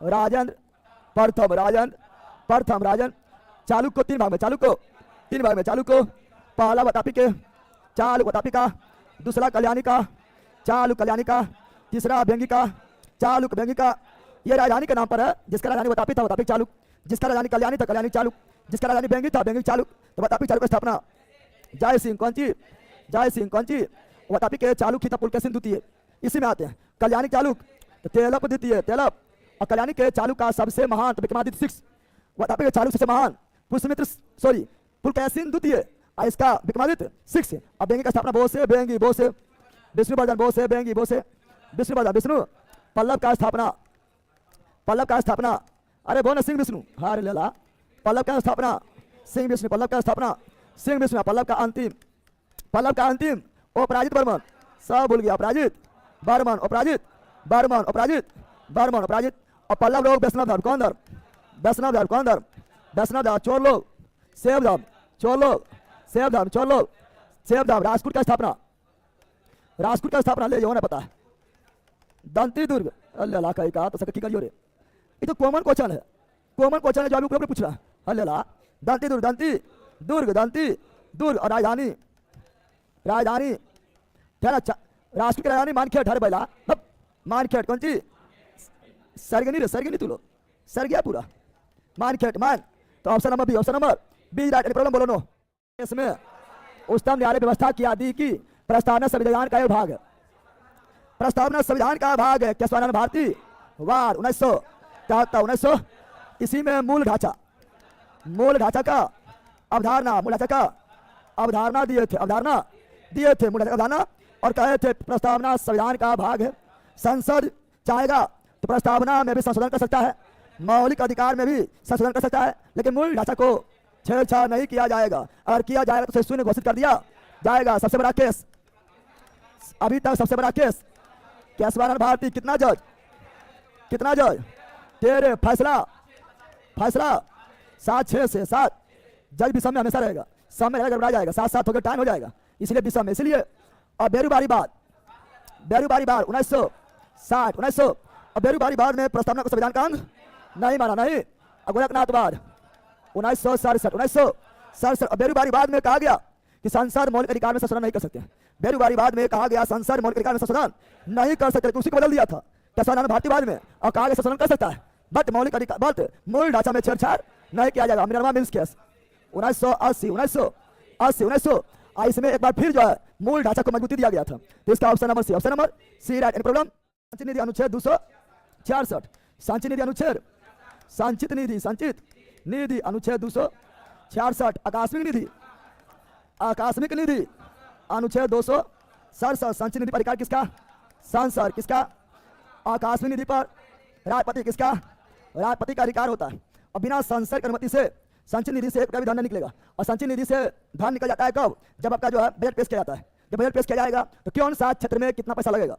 राजेंद्र प्रथम, राजेंद्र प्रथम, राजन। चालुक्य को 3 भाग में, चालुक्य को 3 भाग में, चालुक्य को पहला वतापी के, चालुक्य वतापी का। दूसरा कल्याणी का, चालुक्य कल्याणी का। तीसरा व्यंगी का, चालुक्य व्यंगी का। ये राजधानी के नाम पर है, जिसका राजधानी वतापी था, वतापी चालुक्य। जिसका राजधानी कल्याणी था, कल्याणी चालुक्य। जिसका राजधानी व्यंगी था, व्यंगी चालुक्य। तो वतापी चालुक्य की स्थापना जय सिंह कौनची, जय सिंह कौनची। वतापी के चालुक्य था पुलकेशिन द्वितीय, इसी में आते हैं। कल्याणी चालुक्य तो तेलप द्वितीय, तेलप। और कल्याणी के चालुक्य का सबसे महान तो विक्रमादित्य 6। वतापी के चालुक्य सबसे महान पुष्यमित्र, सॉरी पुलकेशिन द्वितीय। और इसका विक्रमादित्य 6। अब व्यंगी का स्थापना बो से, व्यंगी बो से, विष्णुवर्धन बो से, व्यंगी बो से, विष्णुवर्धन, विष्णु। पल्लव का स्थापना, पल्लव का स्थापना अरे बोल सिंह विष्णु, हार लेला। पल्लव का स्थापना सिंह विष्णु, पल्लव का स्थापना सिंह विष्णु। पल्लव का अंतिम, पल्लव का अंतिम अपराजित बर्मन, सब भूल गया, अपराजित बर्मन, अपराजित बर्मन, अपराजित बर्मन, अपराजित। और पल्लव लोग वैष्णव धर्म, कौन धर्म? वैष्णव धर्म, कौन धर्म? वैष्णव धर्म। चोर लोग शैव धर्म, चोर लोग शैव धर्म, चोर लोग शैव धर्म। राजपूत का स्थापना, राजपूत का स्थापना ले जाओ ना, पता है। दंती दुर्ग, अल्लाह का कहा तो सकी करियो रे, ये तो कॉमन क्वेश्चन है, कॉमन क्वेश्चन है जो अभी ऊपर पूछ रहा है। अल्लाह दंती दुर्ग, दंती दुर्ग, दंती दुर्ग। और राजधानी, राजधानी राष्ट्र रानी मानखेट हर बैला मानखेट कौन सी सरगनी तू लो सर गया पूरा मानखेट मान। तो option number B right. Problem बोलो नो। इसमें उच्चतम न्यायालय व्यवस्था की आदि की प्रस्तावना संविधान का भाग है। प्रस्तावना संविधान का भाग है। केशवानंद भारती वार 1973 इसी में मूल ढांचा का अवधारणा दिए थे मूल ढांचा अवधारणा और कहे थे प्रस्तावना संविधान का भाग है। संसद चाहेगा तो प्रस्तावना में भी संशोधन कर सकता है, मौलिक अधिकार में भी संशोधन कर सकता है, लेकिन मूल ढांचा को छेड़छाड़ नहीं किया जाएगा। अगर किया जाएगा तो शून्य घोषित कर दिया जाएगा। सबसे बड़ा केस अभी तक सबसे बड़ा केस केशवानंद भारती कितना जज तेरे फैसला 7-6 से 7 जज विषम में हमेशा रहेगा। समय रहेगा गड़बड़ा जाएगा 7-7 होकर टाइम हो जाएगा इसलिए विषम में। इसलिए और बेरूबारी बार 1960 और बेरूबारी बाद में प्रस्तावना को संविधान का अंग नहीं माना नहीं। गोरखनाथवाद 1967 और बेरूबारी बाद में कहा गया कि संसद मौलिक अधिकार में संशोधन नहीं कर सकते। बेरूबारी बाद में कहा गया संसद मौलिक अधिकार में संशोधन नहीं कर सकते, उसी को बदल दिया था केशवानंद भारती बाद में और कहा गया संशोधन कर सकता है बट मौलिक अधिकार बट मूल ढांचा में छेड़छाड़ नहीं किया जाएगा। मिनरमा मिल्स केस 1980 इसमें एक बार फिर जो है मूल ढांचा को मजबूती दिया गया था। तो इसका option number C right. Problem संचित निधि अनुच्छेद 266 संचित निधि अनुच्छेद 266 आकस्मिक निधि अनुच्छेद 267 संचित निधि पर अधिकार किसका सांसद किसका आकस्मिक निधि पर राष्ट्रपति का अधिकार होता है और बिना संसद की अनुमति से संचित निधि से एक भी धन नहीं निकलेगा। और संचित निधि से धन निकल जाता है कब जब आपका जो है बजट पेश किया जाता है। जब बजट पेश किया जाएगा तो कौन सा क्षेत्र में कितना पैसा लगेगा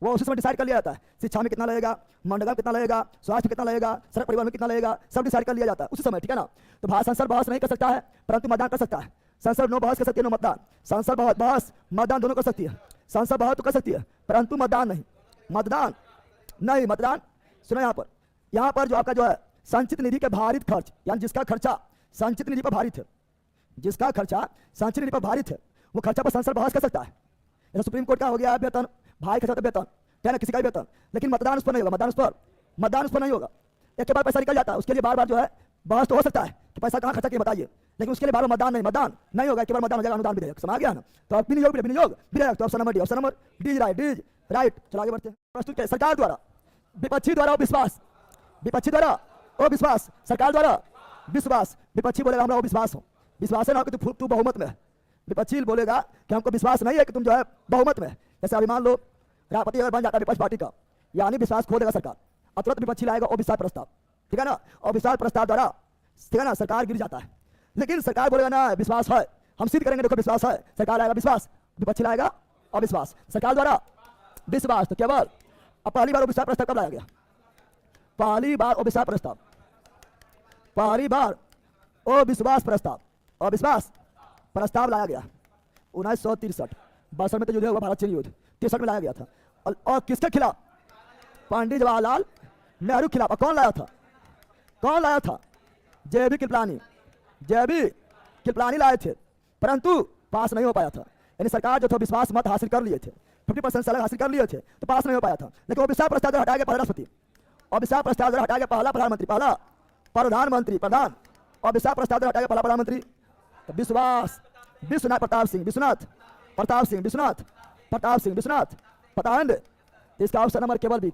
वो उसी समय डिसाइड कर लिया जाता है। शिक्षा में कितना लगेगा, मनरेगा में कितना लगेगा, स्वास्थ्य कितना लगेगा, सड़क परिवहन में कितना लगेगा, सब डिसाइड कर लिया जाता है उसी समय। ठीक है ना। तो संसद बहस नहीं कर सकता है परंतु मतदान कर सकता है। संसद नो बहस कर सकती है नो मतदान। संसद बहस मतदान दोनों कर सकती है। संसद बहस तो कर सकती है परंतु मतदान नहीं। मतदान सुनो यहाँ पर जो आपका जो है संचित निधि के भारित खर्च यानी जिसका खर्चा संचित निधि पर भारित है वो खर्चा पर संसद बहस कर सकता है। जैसे सुप्रीम कोर्ट का हो गया वेतन भाई का वेतन है किसी का भी वेतन, लेकिन मतदान उस पर नहीं होगा। मतदान उस पर नहीं होगा। एक के बाद पैसा निकल जाता है उसके लिए बार जो है बहस तो हो सकता है कि पैसा कहाँ खर्चा किया बताइए, लेकिन उसके लिए बार मतदान नहीं होगा। एक बार मतदान हो जाएगा अनुदान विधेयक समझ गया ना। तो विनियोग विधेयक तो ऑप्शन नंबर डी राइट। चलो आगे बढ़ते हैं। प्रस्तुत सरकार द्वारा विपक्षी द्वारा अविश्वास सरकार द्वारा विश्वास विपक्षी बोलेगा हमरा विश्वास हो विश्वास है ना कि तू बहुमत में। विपक्षी बोलेगा कि हमको विश्वास नहीं है कि तुम जो है बहुमत में। जैसे अभी मान लो राष्ट्रपति अगर बन जाता है विपक्ष पार्टी का यानी विश्वास खो देगा सरकार और तुरंत विपक्षी लाएगा अविश्वास प्रस्ताव। ठीक है ना। अविश्वास प्रस्ताव द्वारा ठीक है ना सरकार गिर जाता है। लेकिन सरकार बोलेगा ना विश्वास है हम सिद्ध करेंगे देखो विश्वास है। सरकार लाएगा विश्वास विपक्षी लाएगा अविश्वास। सरकार द्वारा विश्वास तो केवल अब पहली बार अविश्वास प्रस्ताव कब लाया गया? पहली बार अविश्वास प्रस्ताव लाया गया 1963 62 में तो युद्ध हुआ भारत चीन युद्ध 63 में लाया गया था। और किसके खिलाफ? पंडित जवाहरलाल नेहरू खिलाफ। और कौन लाया था? जेबी कृपलानी लाए थे परंतु पास नहीं हो पाया था। यानी सरकार जो था विश्वास मत हासिल कर लिए थे 50% से अलग हासिल कर लिए थे तो पास नहीं हो पाया था। लेकिन अविश्वास प्रस्ताव द्वारा हटाया गया पहला राष्ट्रपति, अविश्वास प्रस्ताव द्वारा हटाया गया पहला प्रधानमंत्री अविश्वास प्रस्ताव द्वारा हटाया गया पहला प्रधानमंत्री विश्वनाथ प्रताप सिंह पता है। इसका ऑप्शन नंबर केवल बी।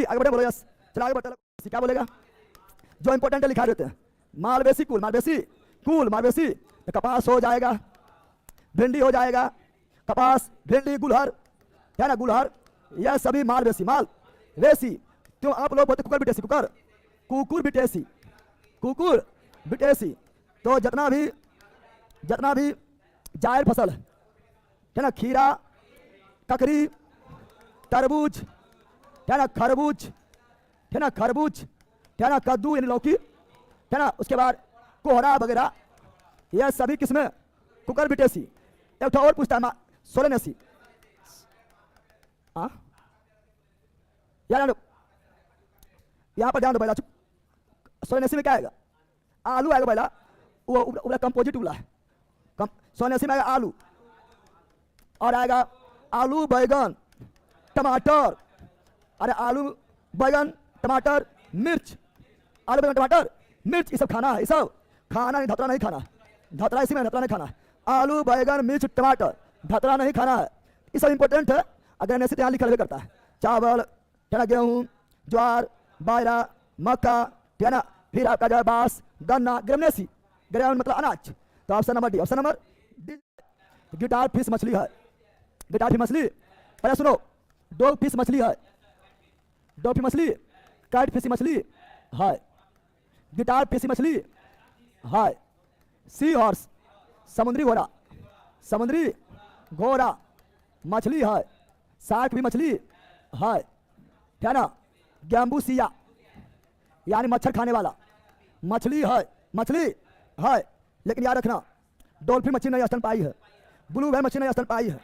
आगे बढ़े बोलो यस। चलो आगे बढ़ते क्या बोलेगा जो इंपॉर्टेंट लिखा देते हैं। मालवेसी तो कपास हो जाएगा, भिंडी हो जाएगा, कपास भिंडी गुलहर है ना गुलहर यह सभी मालवेसी क्यों आप लोग बोलते कुकुर बिटेसी तो जितना भी जायद फसल है ना खीरा ककड़ी तरबूज है ना खरबूज है ना कद्दू यानी लौकी है ना उसके बाद कोहरा वगैरह यह सभी किस्में कुकर बिटेसी। एक और पूछता है सोलेनेसी यहाँ पर ध्यान दो पहला सोलेनेसी में क्या आएगा? आलू आएगा पहला वो कंपोजिट उगला है। सोलेनेसी में आएगा आलू और आएगा आलू बैगन टमाटर, अरे आलू बैगन टमाटर मिर्च, आलू बैगन टमाटर मिर्च, ये सब खाना है, ये सब खाना नहीं, धतरा नहीं खाना, धतरा इसी में धतरा नहीं खाना। आलू बैगन मिर्च टमाटर धतरा नहीं खाना है, ये सब इंपॉर्टेंट है। अगर ऐसे यहाँ लिखा करता है चावल, गेहूँ, ज्वार, बाजरा, मक्का, ठीक है ना, फिर आपका जो है बांस, गन्ना, ग्रेमनेसी, ग्रेम मतलब अनाज। तो option number D, option number D guitar fish मछली है, गिटार फिश मछली। पहले सुनो, डॉग फिश मछली है, डॉग फिश मछली, कैट फिश मछली है, गिटार फिश मछली है, सी हॉर्स समुद्री घोड़ा, समुद्री घोड़ा मछली है, शार्क भी मछली है, है ना, गैम्बूसिया यानी मच्छर खाने वाला मछली है, मछली है। लेकिन याद रखना डॉल्फिन मछली नहीं स्तनपायी है, ब्लू व्हेल मछली नहीं स्तनपायी है,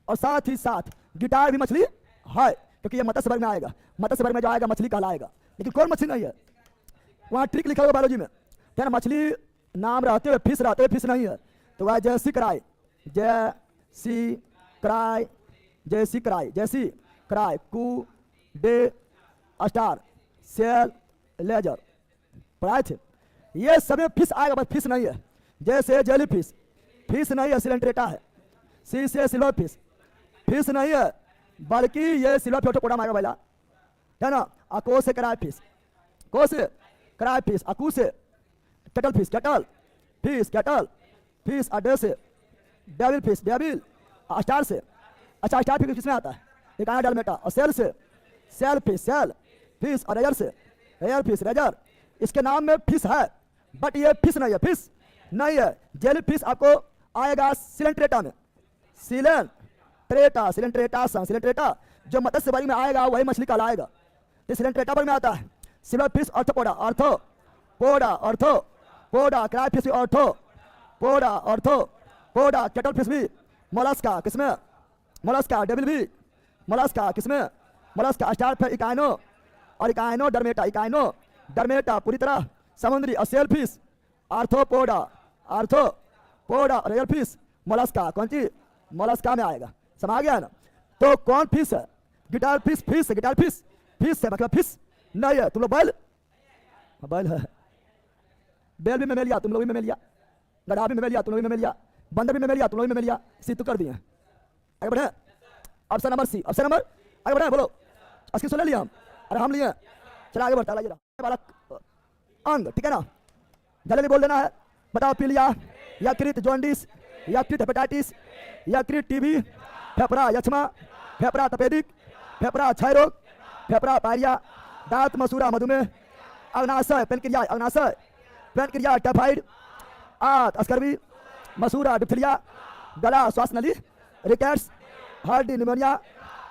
और साथ ही साथ गिटार भी मछली है, क्योंकि ये मत्स्य वर्ग में आएगा, मत्स्य वर्ग में जो आएगा मछली कहलाएगा। लेकिन कौन मछली नहीं है, वहाँ ट्रिक लिखा हुआ बायोलॉजी में, क्या ना, मछली नाम रहते हुए फिश रहते हुए फिश नहीं है। तो वह जैसी कराई, जैसी कराई, जैसी कराई, जैसी कराई, कू डे स्टार सेल लेजर पढ़ाए थे, ये सब फिश आएगा, बस फिश नहीं है। जैसे जेली फिश, फिश नहीं है, सिलेंट्रेटा है। सी से सिल्वर फिश, फिश नहीं है, बल्कि ये सिल्वर फिश कोड़ा मारेगा भैया, है ना। अको से कराए फिश, को से कराए फिश, अकू से cattle fish, cattle fish, cattle fish, अड्डे से डेविल फिश, डेविल, स्टार से, अच्छा स्टार फिश किसमें आता है, एक आया डलमेटा, और सेल से सेल फिश, सेल फिश, और रेजर से रेजर फिश, रेजर। इसके नाम में फिश है, बट ये फिश नहीं है, फिश नहीं है। जेली फिश आपको आएगा सिलेंट्रेटा में, सिलेंट्रेटा, सिलेंट्रेटा, सिलेंट्रेटा जो मत्स्य वर्ग में आएगा वही मछली कहलाएगा, ये सिलेंट्रेटा वर्ग में आता है। Silverfish Arthropoda, Arthropoda, Arthropoda, crayfish भी ऑर्थोपोडा, ऑर्थोपोडा, कैटल फिश भी मोलस्का, किसमें मोलस्का, डेविल भी मोलस्का, किसमें मोलस्का, स्टार फिश इकाइनो, और इकाइनो डरमेटा, इकाइनो डरमेटा पूरी तरह समुद्री, और सेल फिश आर्थोपोडा, आर्थोपोडा, रेयल फिश मोलस्का, कौन सी मोलस्का में आएगा, समझ गया ना। तो कौन फिश है, गिटार फिश, फिश है, गिटार फिश, फिश है मतलब फिश नहीं है। तुम लोग बैल, बैल है, बैल भी में लिया, तुम लोग भी में लिया, गधा भी में लिया, तुम लोग भी में लिया, बंदर भी में लिया, तुम लोग भी में लिया, सीतु कर दिए। आगे बढ़े, option number C, option number, आगे बढ़े, बोलो, अस्की सुन लिया हम, अरे हम लिए, चला आगे बढ़ता है वाला अंग, ठीक है ना, जल्दी बोल देना है, बताओ, पीलिया, यकृत जॉन्डिस, यकृत हेपेटाइटिस, यकृत टीबी, फेफड़ा यक्ष्मा, फेफड़ा तपेदिक, फेफड़ा क्षय रोग, फेफड़ा पायरिया, दांत मसूरा मधुमेह, अग्नाशय पेनक्रिया, अग्नाशय पेनक्रिया टाइफाइड, आंत स्कर्वी, मसूरा डिप्थीरिया, गला श्वास नली रिकेट्स, हड्डी निमोनिया,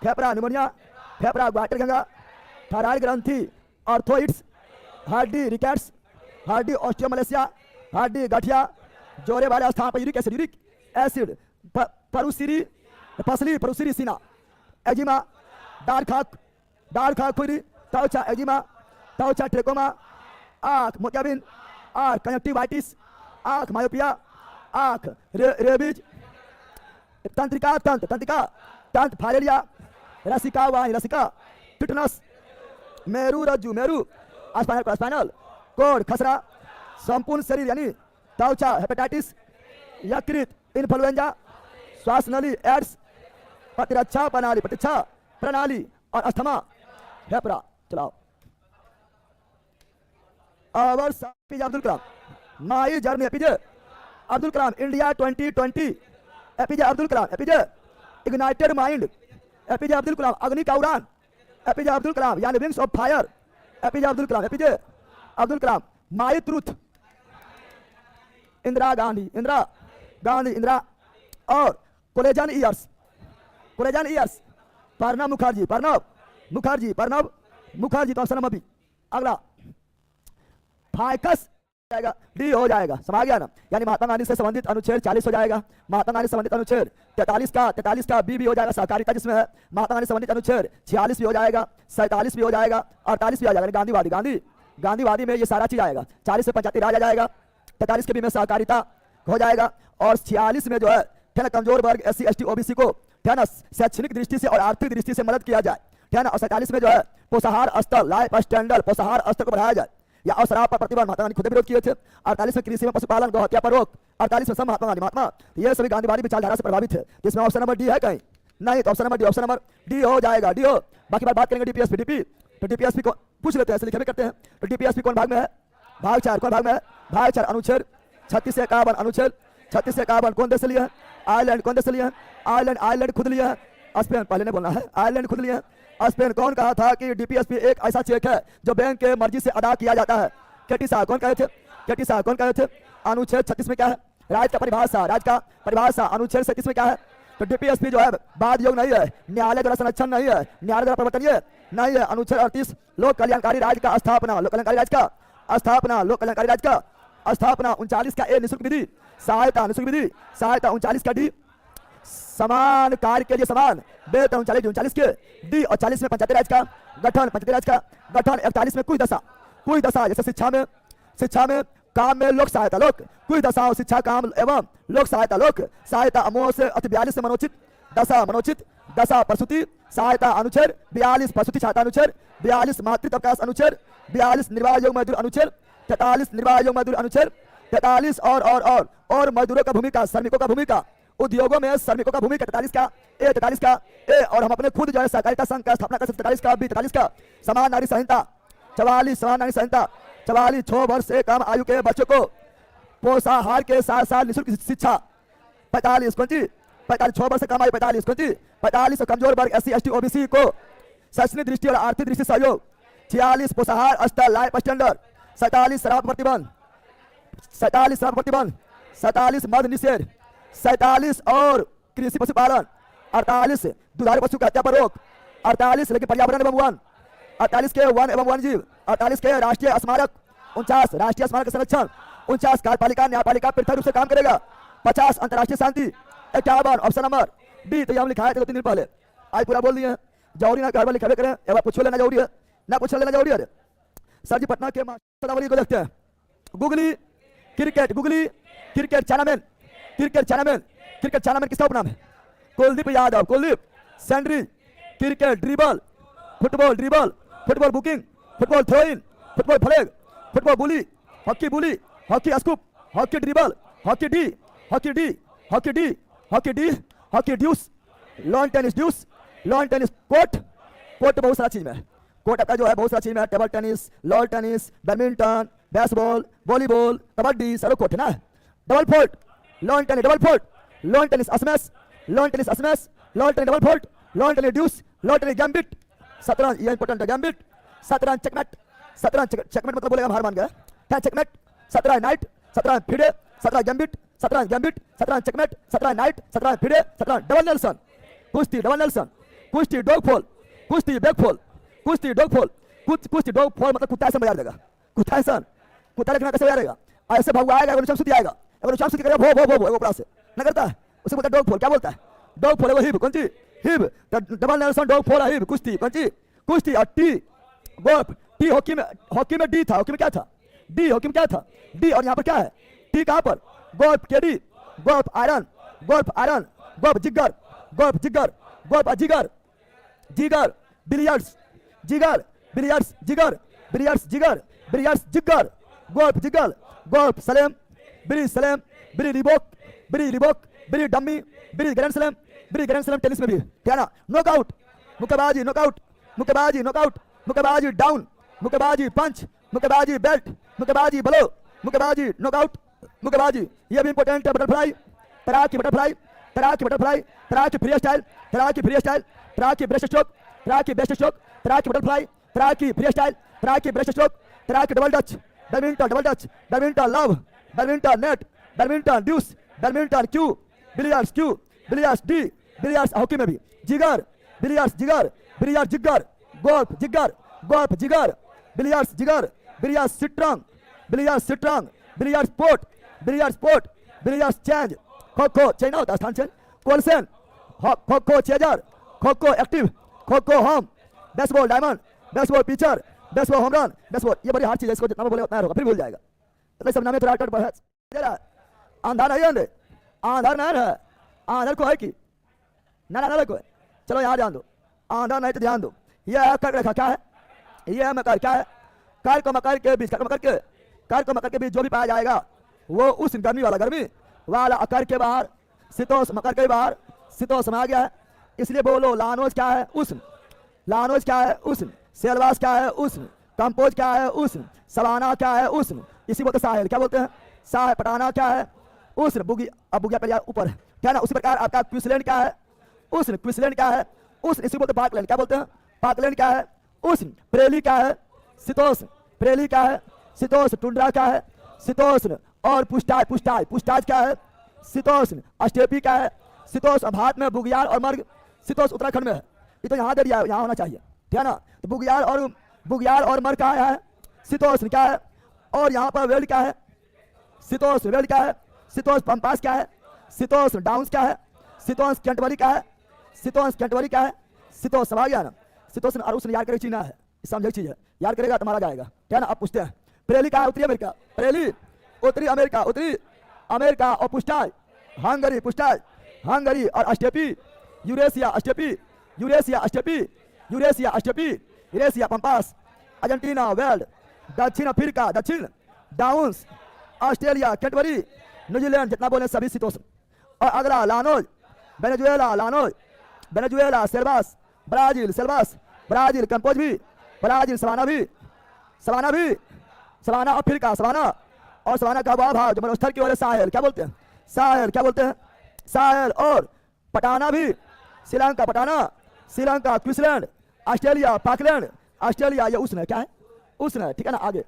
फेफड़ा निमोनिया, फेफड़ा ग्वाटर गंगा, थायराइड ग्रंथि ऑर्थोइड्स, हड्डी रिकेट्स, हड्डी ऑस्टियोमलेशिया, हड्डी गठिया, जोड़े वाले स्थान पर यूरिक एसिड, यूरिक एसिड, परुसिरी पसली, परुसिरी सीना, एजिमा, डार्क खाक खुरी, त्वचा एजिमा, त्वचा ट्रेकोमा, आँख मोतियाबिंद, आँख कंजक्टिवाइटिस, आँख मायोपिया, आँख रेबीज, तंत्रिका, तंत्रिका, तंत्र फाइलेरिया, रसिका वाही रसिका, टिटनस, मेरू रज्जु, मेरू स्पाइनल, स्पाइनल कोड खसरा, संपूर्ण शरीर यानी त्वचा हेपेटाइटिस, यकृत इन्फ्लुएंजा, श्वास नली एड्स, प्रतिरक्षा प्रणाली, प्रतिरक्षा प्रणाली, और अस्थमा फेफड़ा। चलाओ, और APJ Abdul Kalam, my journey, APJ Abdul Kalam, India 2020, APJ Abdul Kalam, APJ ignited mind, APJ Abdul Kalam, अग्नि का उड़ान, एपीजे अब्दुल कलाम यानी wings of fire, APJ Abdul Kalam, APJ Abdul Kalam, my truth, Indira Gandhi, Indira Gandhi, Indira, और coalition years, coalition years, Pranab Mukherjee, Pranab Mukherjee, Pranab Mukherjee. तो ऑप्शन नंबर बी अगला फाइकस जाएगा, डी हो जाएगा, समझ गया ना। यानी महात्मा गांधी से संबंधित अनुच्छेद 40 हो जाएगा, महात्मा गांधी से संबंधित अनुच्छेद 43 का बी भी हो जाएगा, सहकारिता जिसमें है। महात्मा गांधी से संबंधित अनुच्छेद 46 भी हो जाएगा, 47 भी हो जाएगा, 48 भी आ जाएगा, गांधीवादी, गांधीवादी में ये सारा चीज आएगा। 40 से पंचायती राज आ जाएगा, 43 के बी में सहकारिता हो जाएगा, और 46 में जो है कमजोर वर्ग SC ST OBC को ठीक है ना, शैक्षणिक दृष्टि से और आर्थिक दृष्टि से मदद किया जाए, ठीक है ना। और 47 में जो है पोषाहार स्तर, लाइफ स्टैंडर्ड पोषाहार स्तर को बढ़ाया जाए, या और शराब पर प्रतिबंध, महात्मा गांधी खुद विरोध किए थे। 48 में कृषि में पशुपालन गौ हत्या पर रोक, 48 में सब महात्मा ये सभी गांधीवादी विचारधारा से प्रभावित थे। जिसमें ऑप्शन नंबर डी है कहीं नहीं, तो ऑप्शन नंबर डी हो जाएगा, डी हो। बाकी बात करेंगे डीपीएसपी, तो डीपीएसपी को पूछ लेते हैं, ऐसे लिखे भी करते हैं। तो डीपीएसपी कौन भाग में है? भाग 4। कौन भाग में है? भाग 4। अनुच्छेद 36 से 51, अनुच्छेद 36 से 51 कौन देश से लिया है? आयरलैंड। कौन देश से लिया है? आयरलैंड खुद लिया है। स्पेन, पहले ने बोलना है, आयरलैंड खुद लिया है। स्पेन। कौन कहा था कि डीपीएसपी एक ऐसा चेक है जो बैंक के मर्जी से अदा किया जाता है? केटी साहब। कौन कहे थे? केटी साहब। कौन कहे थे? अनुच्छेद 36 में क्या है? राज्य का परिभाषा, अनुच्छेद 37 में क्या है? तो डीपीएसपी जो है बाद योग नहीं है, न्यायालय द्वारा संरक्षण नहीं है, न्यायालय द्वारा प्रवर्तन ये नहीं है। अनुच्छेद 38 लोक कल्याणकारी राज्य का स्थापना, लोक कल्याणकारी राज्य का स्थापना, लोक कल्याणकारी राज्य का स्थापना। 39 का ए निःशुल्क विधि सहायता, निःशुल्क विधि सहायता। 39 का डी समान कार्य के लिए समान वेतन। 39 के डी। और 40 में पंचायती राज का गठन, पंचायती राज का गठन। 41 में कुछ दशा जैसे शिक्षा में काम में लोक सहायता, लोक कुछ दशाओं, शिक्षा काम एवं लोक सहायता, लोक सहायता। अमोह से अति 42 से मनोचित दशा प्रसूति सहायता अनुच्छेद 42, प्रसूति सहायता अनुच्छेद 42, मातृत्व अवकाश अनुच्छेद 42, निर्वाह योग मजदूर अनुच्छेद 43, निर्वाह योग मजदूर अनुच्छेद 43। और मजदूरों का भूमिका, श्रमिकों का भूमिका उद्योगों में, श्रमिकों का भूमिका 43 का ए। और हम अपने खुद जो है सहकारिता संघ का स्थापना कर सकते 43 का बी। 43 का समान नारी संहिता 44, समान नारी संहिता 44। 6 वर्ष से कम आयु के बच्चों को पोषाहार के साथ साथ निःशुल्क शिक्षा 45। कौन सी? 45। 6 वर्ष से कम आयु 45। कौन सी? 45। और कमजोर वर्ग SC ST OBC को शैक्षणिक दृष्टि और आर्थिक दृष्टि सहयोग 46। पोषाहार स्तर, लाइफ स्टैंडर्ड 47। शराब प्रतिबंध 47, शराब प्रतिबंध 47। मद निषेध 47। और कृषि पशुपालन 48। दुधारू पशु की हत्या पर रोक 48। लेकिन पर्यावरण एवं वन 48 के वन एवं वन जीव 48 के राष्ट्रीय स्मारक 49, राष्ट्रीय स्मारक संरक्षण 49। कार्यपालिका न्यायपालिका पृथक रूप से काम करेगा 50। अंतर्राष्ट्रीय शांति 51। Option number B. तो हम लिखा है 2-3 दिन पहले, आज पूरा बोल दिए हैं। जरूरी ना हर बार लिखा करें, एक बार पूछ लेना जरूरी है ना, पूछ लेना जरूरी है। सर जी पटना के मास्टर को देखते हैं। गुगली क्रिकेट चैनामैन किसका उपनाम है? Kuldeep Yadav. Kuldeep. Sundry cricket dribble, football booking, football throw in, football flag, football bully, hockey scoop, hockey dribble, hockey deuce, lawn tennis, court बहुत सारा चीज में है। कोर्ट आपका जो है बहुत सारा चीज में है। Table tennis, lawn tennis, badminton, baseball, volleyball, kabaddi, सारा कोर्ट है ना। Double fault, lawn tennis smash, lawn tennis double fault, lawn tennis deuce, lawn tennis gambit, शतरंज, ये इंपॉर्टेंट है, गैम्बिट, शतरंज चेकमेट मतलब बोलेगा हम हार मान गए, चेकमेट, शतरंज नाइट, शतरंज फिडे, शतरंज गैम्बिट, शतरंज चेकमेट, शतरंज नाइट, शतरंज फिडे, शतरंज डबल नेल्सन, कुश्ती डबल नेल्सन, कुश्ती डॉग फॉल, कुश्ती बैक फॉल, कुश्ती डॉग फॉल मतलब कुत्ता ऐसे मजा देगा, कुत्ता लिखना कैसे यारेगा? ऐसे भगवा आएगा, एवोल्यूशन सुधी आएगा, एवोल्यूशन सुधी करेगा भो ऊपर से ना करता है, उसे बोलता है डॉग फॉल। क्या बोलता है? Dog fall. वो हिब, कौन सी? हिब। डबल नेल्सन डॉग फॉल हिब, कुश्ती। कौन सी? कुश्ती। और टी गोल्फ, टी हॉकी में डी था, हॉकी में क्या था? डी, हॉकी में क्या था? डी। और यहाँ पर क्या है? टी कहाँ पर? गोल्फ के D, golf iron, golf jigger, billiards jigger, golf Salem, बिरी रिबोक, बिरी डम्मी, बिरी ग्रैंड स्लैम टेनिस में भी, क्या ना? नॉकआउट, मुक्केबाजी डाउन, मुक्केबाजी पंच, मुक्केबाजी बेल्ट, मुक्केबाजी ब्लो, मुक्केबाजी नॉकआउट, मुक्केबाजी ये भी इंपॉर्टेंट है। बटरफ्लाई, तैराकी फ्री स्टाइल, तैराकी ब्रेस्ट स्ट्रोक, तैराकी फ्री स्टाइल, तैराकी ब्रेस्ट स्ट्रोक, तैराकी double Dutch, badminton love, badminton net, badminton deuce, badminton cue, billiards D, billiards hockey में भी, billiards jigger, golf jigger, billiards string, billiards sport, billiards change, kho change होता है स्थान चेंज, कोलसेन, खो chaser, kho active, kho home, baseball diamond, baseball pitcher, baseball home run, baseball ये बड़ी हर चीज है, इसको जितना बोले उतना होगा, फिर भूल जाएगा। तो सब नाम थोड़ा कट है। आंधार नहीं है, आंधार को है कि ना ना कोई। चलो यहाँ ध्यान दो, आंधा नहीं तो ध्यान दो। ये है कर्क रेखा, क्या है? ये है मकर, क्या है? कर्क को मकर के बीच, कर्क को मकर के बीच जो भी पाया जाएगा वो उष्ण, गर्मी वाला, गर्मी वाला। कर्क के बाहर शीतोष्ण, मकर के बाहर शीतोष्ण आ गया है, इसलिए बोलो लानोज क्या है? उष्ण। लानोज क्या है? उष्ण। सेलवास क्या है? उष्ण। कंपोज क्या है? उष्ण। सवाना क्या है? उष्ण। इसी बोलते साहिल, क्या बोलते हैं? साह। पटाना क्या है? उष्ण। बुगी, अब बुगिया पर ऊपर, क्या ना? उसी प्रकार आपका क्विंसलैंड क्या है? उष्ण। क्विंसलैंड क्या है? उष्ण। इसी बोलते पार्कलैंड, क्या बोलते हैं? पार्कलैंड क्या है? उष्ण। प्रेली क्या है? शीतोष्ण। प्रेली क्या है? शीतोष्ण। टुंड्रा क्या है? शीतोष्ण। और पुष्टाज, पुष्टाज क्या है? शीतोष्ण। अस्टेपी क्या है? शीतोष्ण। भारत में बुगियाल और मर्ग शीतोष्ण उत्तराखंड में है, ये तो यहाँ दे दिया, यहाँ होना चाहिए, ठीक है ना? तो बुगियाल और मर्ग क्या है? शीतोष्ण, क्या है? और यहाँ पर वेल्ड क्या है? शीतोष्ण। वेल्ड क्या है? शीतोष्ण। पंपास क्या है? शीतोष्ण। डाउन्स क्या है? शीतोष्ण। कैंटबरी क्या है? शीतोष्ण। कैंटबरी क्या है? शीतोष्ण। समझ गया ना? शीतोष्ण और उष्ण याद करके चीना है, समझ चीज है, याद करेगा तुम्हारा जाएगा, ठीक है ना? अब पूछते हैं प्रेली क्या है? उत्तरी अमेरिका। प्रेली उत्तरी अमेरिका, उत्तरी अमेरिका। और पुष्टाज हंगरी, पुष्टाज हंगरी। और steppe Eurasia, steppe Eurasia, steppe Eurasia, steppe Eurasia. Pampas Argentina. Veld दक्षिण अफ्रीका, दक्षिण डाउन्स। Australia Canterbury. न्यूजीलैंड, जितना बोले सभी शीतोष्ण। और अगला llanos Venezuela, llanos Venezuela. Selvas Brazil, selvas Brazil. Campos भी ब्राजील। Savanna Africa, savanna. और सवाना का भाव जो मनोस्थल की वजह साहेल, क्या बोलते हैं? साहेल, क्या बोलते हैं? साहेल। और पटाना भी Sri Lanka, patana Sri Lanka. Queensland Australia, parkland Australia. ये उष्ण है, क्या है? उष्ण है, ठीक है ना? आगे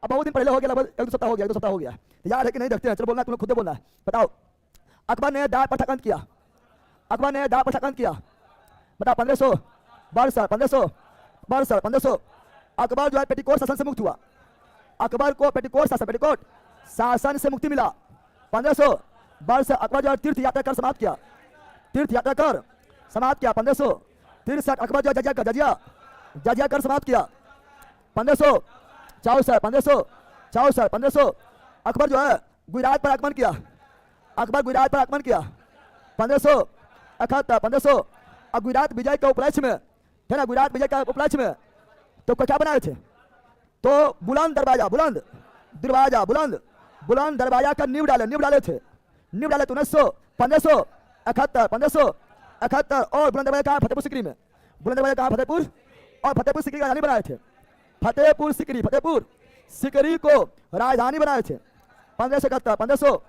अब बहुत दिन पहले हो गया, लगभग 1-2 सप्ताह हो गया, 1-2 सप्ताह हो गया, याद है कि नहीं? देखते हैं, चलो बोलना, तुम लोग खुद बोलना है। बताओ, अकबर ने दार पर ठकंत किया, अकबर ने दार पर ठकंत किया, बताओ। 1500 वर्ष, 1500 वर्ष, 1500। अकबर जो है पेटिकोट शासन से मुक्त हुआ, अकबर को पेटिकोट शासन से मुक्ति मिला। 1500 वर्ष अकबर जो है तीर्थ यात्रा कर समाप्त किया, तीर्थ यात्रा कर समाप्त किया। 1563 अकबर जो जजिया कर समाप्त किया। 1564 अकबर जो है गुजरात पर आक्रमण किया, अकबर गुजरात पर आक्रमण किया। 1571 1500। अब गुजरात विजय के उपलक्ष्य में, है ना? गुजरात विजय के उपलक्ष्य में तो क्या बनाए थे? तो बुलंद दरवाजा, बुलंद दरवाजा का नींव डाले थे। 1571 और बुलंद दरवाजा कहाँ? फतेहपुर सीकरी में। बुलंद दरवाजा कहाँ? फतेहपुर। और फतेहपुर सीकरी का राजधानी बनाए थे, फतेहपुर सीकरी को राजधानी बनाए थे। 1571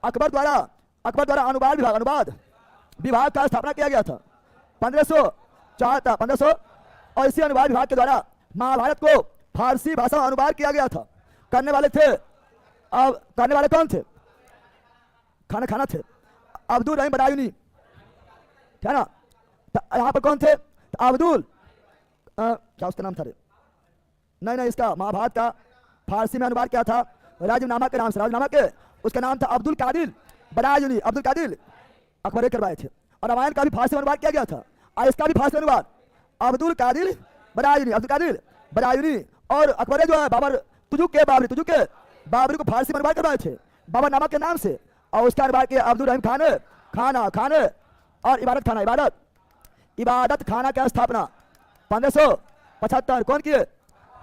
अकबर द्वारा अनुवाद विभाग का स्थापना किया गया था। 1574 और इसी अनुवाद विभाग के द्वारा महाभारत को फारसी भाषा में अनुवाद किया गया था। करने वाले कौन थे? खाना थे अब्दुल रहीम बदायूनी, क्या ना? यहाँ पर कौन थे? अब्दुल क्या उसका नाम था? नहीं, इसका महाभारत का फारसी में अनुवाद किया था राजनामा के नाम से, उसका नाम था अब्दुल कादिर बदायूनी। अब्दुल कादिर अकबर करवाए थे। और रामायण का भी फारसी में अनुवाद किया गया था, और इसका भी फारसी अनुवाद अब्दुल कादिर बदायूनी। और अकबर जो है बाबरी को फारसी में अनुवाद करवाए थे बाबर नामा के नाम से, और उसका अनुवाद किया अब्दुल रहीम खान। और इबादत खाना की स्थापना 1575 कौन किए?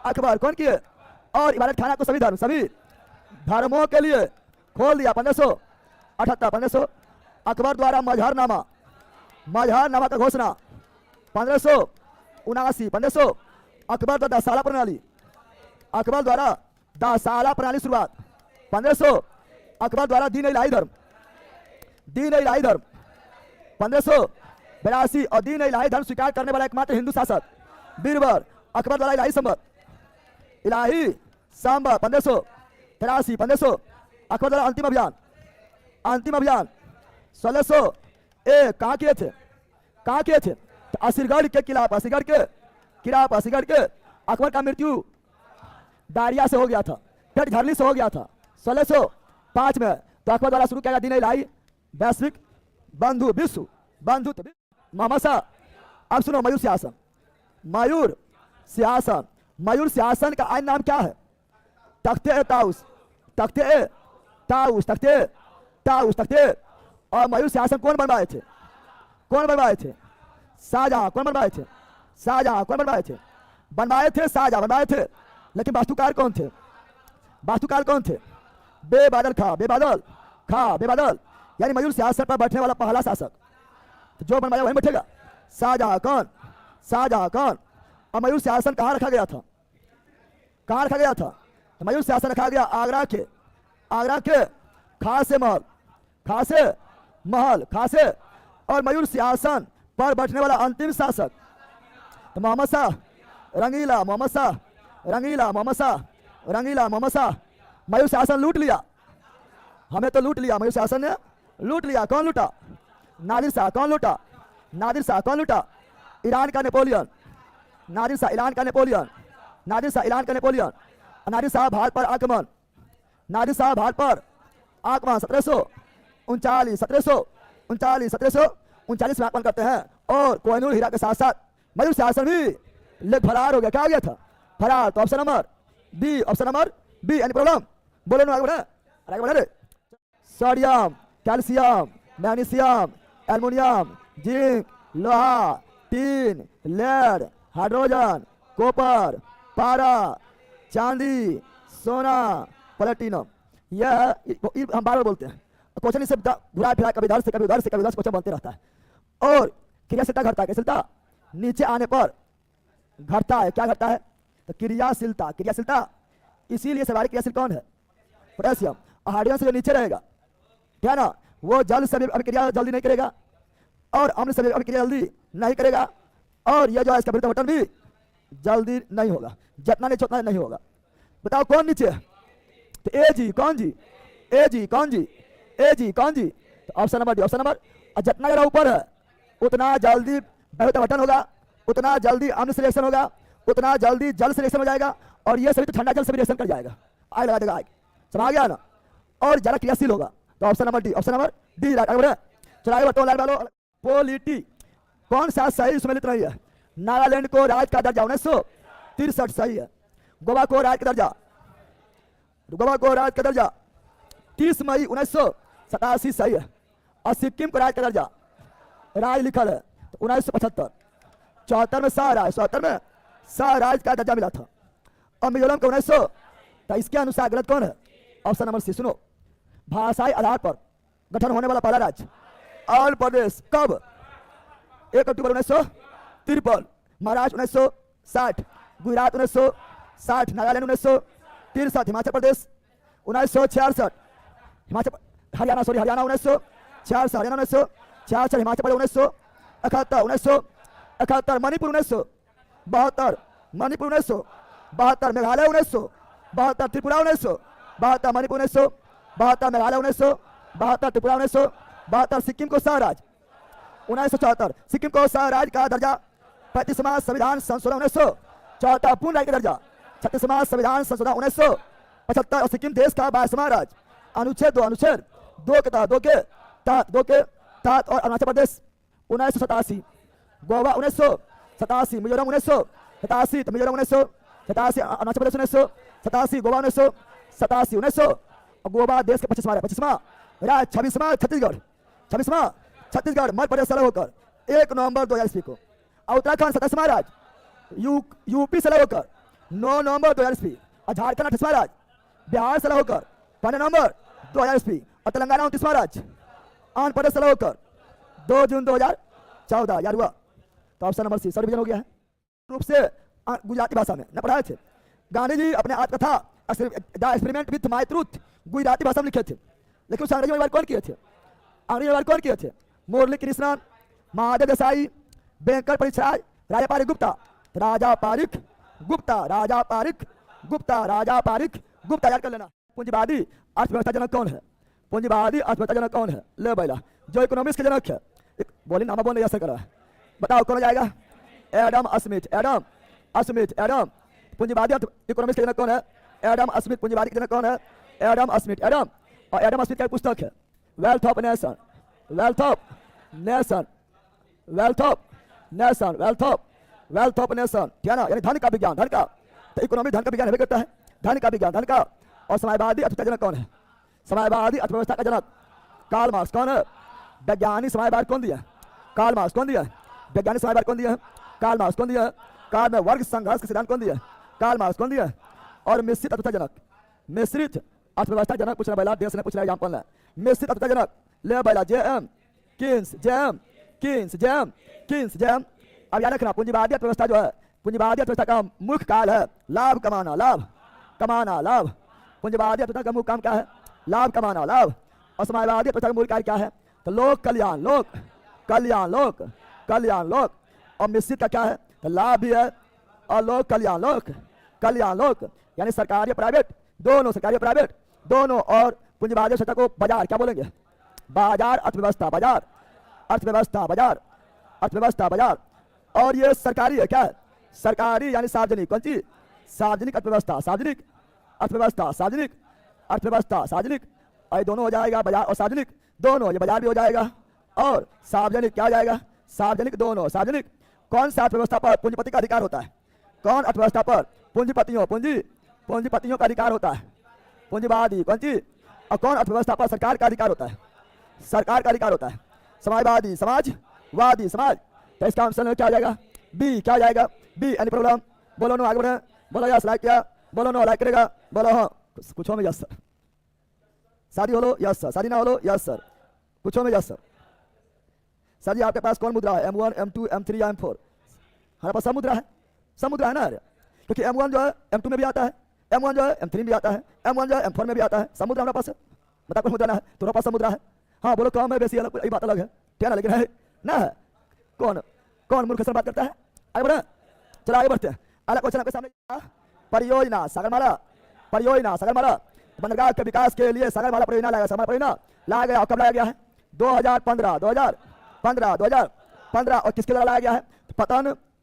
अकबर। कौन किए? और इबादत खाना को सभी धर्मों के लिए खोल दिया। 1578 1500 अकबर द्वारा मजहरनामा का घोषणा। 1579 1500 अकबर द्वारा दासाला प्रणाली शुरुआत। 1500 अकबर द्वारा दीन इलाही धर्म। 1582 और दीन इलाही धर्म स्वीकार करने वाला एकमात्र हिंदू शासक बीरबल। अकबर द्वारा इलाही संबत 1583 1500 अकबर द्वारा अंतिम अभियान 1601 कहाँ किए थे? तो असीरगढ़ के किला पर, असीरगढ़ के अकबर का मृत्यु डायरिया से हो गया था, पेट झरली से हो गया था 1605 में। तो अकबर द्वारा शुरू किया गया दीन इलाही वैश्विक विश्व बंधुत्व। मोहम्मद शाह। अब सुनो, मयूर सिंहासन का आइन नाम क्या है? तख्ते ताउस। और मयूर सिंहासन कौन बनवाए थे? कौन बनवाए थे? शाहजहां। कौन बनवाए थे? शाहजहां। कौन बनवाए थे? बनवाए थे शाहजहां बनवाए थे। लेकिन वास्तुकार कौन थे? वास्तुकार कौन थे? बेबादल खां। बेबादल खां। बेबादल यानी मयूर सिंहासन पर बैठने वाला पहला शासक। तो जो बनवाया वहीं बैठेगा। शाहजहां कौन? शाहजहां कौन? और मयूर सिंहासन कहाँ रखा गया था? कहाँ रखा गया था? तो मयूर सिंहासन रखा गया आगरा के खासे महल। खासे महल। खासे। और मयूर सिंहासन पर बैठने वाला अंतिम शासक तो मोहम्मद शाह रंगीला। मोहम्मद शाह रंगीला। मोहम्मद शाह रंगीला। मोहम्मद शाह। मयूर सिंहासन लूट लिया। हमें तो लूट लिया, मयूर सिंहासन ने लूट लिया। कौन लूटा? नादिर शाह। कौन लूटा? नादिर शाह। कौन लूटा? ईरान का नेपोलियन। नादिर शाह ईरान का नेपोलियन। नादिर शाह ईरान का नेपोलियन। नादिर शाह भारत पर आक्रमण। नादिर शाह भारत पर आक्रमण 1739 में आक्रमण करते हैं। और कोहिनूर हीरा के साथ साथ मयूर सिंहासन भी लेक फरार हो गया। क्या हो गया था? फरार। तो option number B. Option number B. Any problem? बोलो ना, आगे बढ़े। आगे बढ़े। Sodium, calcium, magnesium, aluminium, zinc, लोहा, टीन, लेड, हाइड्रोजन, कॉपर, पारा, चांदी, सोना, प्लेटिनम। यह हम बार बार बोलते हैं। क्वेश्चन इससे घुरा फिरा कभी इधर से कभी उधर से कभी उधर से क्वेश्चन बनते रहता है। और क्रियाशीलता घटता है। क्रियाशीलता नीचे आने पर घटता है। क्या घटता है? तो क्रियाशीलता। क्रियाशीलता इसीलिए सर्वाधिक क्रियाशील कौन है? पोटेशियम। हाइड्रोजन से जो नीचे रहेगा, ठीक है ना, वो जल से अभिक्रिया जल्दी नहीं करेगा और अम्ल से अभिक्रिया जल्दी नहीं करेगा। और यह जो है इसका विरुद्ध बटन भी जल्दी नहीं होगा। जितना नीचे उतना नहीं होगा। बताओ कौन नीचे है? तो ए जी। कौन जी? ए जी। कौन जी? ए जी। कौन जी? तो option number D. Option number. और जितना जरा ऊपर है उतना जल्दी विरुद्ध बटन होगा, उतना जल्दी अम्ल से रिएक्शन होगा, उतना जल्दी जल से रिएक्शन हो जाएगा। और ये सभी तो ठंडा जल से भी रिएक्शन कर जाएगा। आग लगा देगा। आग समझ गया ना? और जरा क्रियाशील होगा। तो option number D. Option number D. आगे बढ़े। चलो आगे बढ़ो। लाइट डालो। पोलिटी कौन सा सही सम्मिलित नहीं है? नागालैंड को राज्य का दर्जा 1963 सही है। गोवा को राज्य का दर्जा 30 मई 1987 सही है। और सिक्किम को राज्य का दर्जा राज्य लिखल है तो 1975। 74 में शाह राज्य 74 में शाह राज्य का दर्जा मिला था। और मिजोरम को 1900। तो इसके अनुसार गलत कौन है? Option number C. सुनो, भाषाई आधार पर गठन होने वाला पहला राज्य आंध्र प्रदेश। कब? 1 अक्टूबर 1953। महाराष्ट्र 1960। गुजरात 1960। नागालैंड 1963। हिमाचल प्रदेश 1966। हरियाणा 1966। हरियाणा 1966। हिमाचल प्रदेश 1971। मणिपुर 1972। मणिपुर 1972। मेघालय 1972। त्रिपुरा 1972। मणिपुर 1972। मेघालय 1972। त्रिपुरा 1972। सिक्किम को शाह राज्य 1974। सिक्किम को शाह राज्य का दर्जा 35वां संविधान संशोधन 1974। पूर्ण राज्य का दर्जा 36वां संविधान संशोधन 1975। और सिक्किम देश का 22वां राज्य अनुच्छेद 2 के तहत। और अरुणाचल प्रदेश 1987। गोवा 1987। मिजोरम 1987। तो मिजोरम 1987। अरुणाचल प्रदेश 1987। गोवा 1987। 1900। और गोवा देश के 25वां राज्य। 26वां छत्तीसगढ़ मध्य प्रदेश से अलग होकर 1 नवंबर 2000 ईस्वी को। और उत्तराखंड 27वां राज्य यूपी से अलग होकर 9 नवंबर 2000 ईस्वी। और झारखंड 28वां राज्य बिहार से अलग होकर 15 नवंबर 2000 ईस्वी। और तेलंगाना 29वां राज्य आंध्र प्रदेश से अलग होकर 2 जून 2014। यार हुआ? तो ऑप्शन नंबर सी सर्वजन हो गया है। रूप से गुजराती भाषा में न पढ़ाए थे। गांधी जी अपने आत्मकथा the experiment with my truth Gujarati भाषा में लिखे थे। लेकिन उस अंग्रेजी में कौन किए थे? मुरली कृष्णन, महादेव देसाई, वेंकट परिछाय, राजा पारिक गुप्ता। याद कर लेना। पूंजीवादी अर्थव्यवस्था जनक कौन है? पूंजीवादी अर्थव्यवस्था जनक कौन है? ले बैला जो इकोनॉमिक्स के जनक है। बोली नामा बोलने जैसे करा है। बताओ कौन जाएगा? Adam Smith. पूंजीवादी इकोनॉमिक्स के जनक कौन है? Adam Smith. पूंजीवादी के जनक कौन है? Adam Smith. और एडम स्मिथ का पुस्तक है wealth of nation. Wealth of nation. ठीक है ना? यानी धन का विज्ञान। धन का तो इकोनॉमी धन का विज्ञान है करता है। धन का विज्ञान धन का। और समाजवादी अर्थव्यवस्था जनक कौन है? समाजवादी अर्थव्यवस्था का जनक कार्ल मार्क्स। कौन है? वैज्ञानिक समाजवाद कौन दिया? कार्ल मार्क्स कौन दिया है? वैज्ञानिक समाजवाद कौन दिया है? कार्ल मार्क्स कौन दिया है? कार्ल में वर्ग संघर्ष का सिद्धांत कौन दिया है? कार्ल मार्क्स कौन दिया है? और मिश्रित अर्थव्यवस्था जनक, मिश्रित अर्थव्यवस्था जनक पूछना बैला, देश ने पूछना एग्जाम्पल है। मिश्रित अर्थव्यवस्था जनक ले बैला JM Keynes, JM Keynes, JM Keynes, JM. अब याद रखना पूंजीवादी अर्थव्यवस्था जो है, पूंजीवादी अर्थव्यवस्था का मुख्य काल है लाभ कमाना, लाभ कमाना, लाभ। पूंजीवादी अर्थव्यवस्था का मुख्य काम क्या है? लाभ कमाना, लाभ। और समाजवादी अर्थव्यवस्था का मूल कार्य क्या है? तो लोक कल्याण, लोक कल्याण, लोक कल्याण, लोक। और मिश्रित का क्या है? तो लाभ भी है और लोक कल्याण, लोक कल्याण, लोक। यानी सरकारी प्राइवेट दोनों, सरकारी प्राइवेट दोनों। और पूंजीवादी अर्थव्यवस्था को बाजार क्या बोलेंगे? बाजार अर्थव्यवस्था, बाजार अर्थव्यवस्था, बाजार अर्थव्यवस्था, बाजार। और ये सरकारी है, क्या है? सरकारी यानी सार्वजनिक। कौन सी? सार्वजनिक अर्थव्यवस्था, सार्वजनिक अर्थव्यवस्था, सार्वजनिक अर्थव्यवस्था, सार्वजनिक। और ये दोनों हो जाएगा, बाजार और सार्वजनिक दोनों। ये बाजार भी हो जाएगा और सार्वजनिक क्या हो जाएगा? सार्वजनिक दोनों, सार्वजनिक। कौन सा अर्थव्यवस्था पर पूंजीपति का अधिकार होता है? कौन अर्थव्यवस्था पर पूंजीपतियों, पूंजीपतियों का अधिकार होता है? पूंजीवादी। कौन सी? और कौन अर्थव्यवस्था पर सरकार का अधिकार होता है? सरकार का अधिकार होता है। समाजवादी, समाजवादी, समाज। तो इसका आंसर क्या आ जाएगा? बी। क्या आ जाएगा? बी। Any problem? बोलो नो, आगे बढ़े। बोलो यस, लाइक किया। बोलो नो, लाइक करेगा। बोलो हाँ, कुछ हो में यस सर। शादी हो लो, यस सर। शादी ना हो लो, यस सर। कुछ हो में यस सर। सर जी आपके पास कौन मुद्रा है? M1, M2, M3 या M4? हमारे पास सब मुद्रा है, सब मुद्रा है ना यार। क्योंकि M1 जो है M2 में भी आता है, M1 जो है M3 में भी आता है, M1 जो है M4 में भी आता है। सब मुद्रा हमारे पास है। बता कुछ मुद्रा ना है? तुम्हारे पास सब मुद्रा है। हाँ बोलो कम है बेसी अलग, यही बात अलग है, क्या ना? लेकिन है ना है। कौन कौन मूर्ख सर बात करता है? आगे बढ़े, चलो आगे बढ़ते हैं। अगला क्वेश्चन आपके सामने, परियोजना सागरमाला, परियोजना सागरमाला। बंदरगाह के विकास के लिए सागरमाला परियोजना लाया, सागरमाला परियोजना लाया गया। और कब लाया गया है? 2015, 2015, 2015। और किसके द्वारा लाया गया है?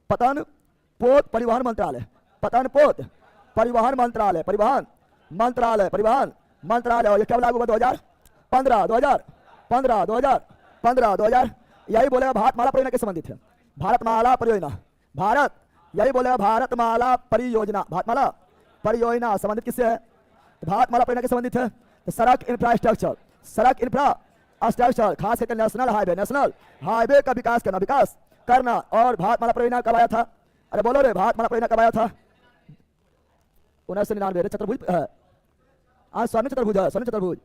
पतन पोत परिवहन मंत्रालय, पतन पोत परिवहन मंत्रालय, परिवहन मंत्रालय, परिवहन मंत्रालय। और ये कब लागू हुआ? 2015, 2015, 2015, 2000। यही बोलेगा भारतमाला परियोजना के संबंधित है। भारतमाला परियोजना, भारत, यही बोलेगा भारतमाला परियोजना। भारतमाला परियोजना संबंधित किससे है? भारतमाला परियोजना के संबंधित है। तो सड़क इंफ्रास्ट्रक्चर, सड़क इंफ्रास्ट्रक्चर, खास करके नेशनल हाईवे, नेशनल हाईवे का विकास करना, विकास करना। और भारतमाला परियोजना कब आया था? अरे बोलो रे, भारतमाला परियोजना कब आया था? 1999। चतुर्भुज है, आज स्वर्ण चतुर्भुज है, स्वर्ण चतुर्भुज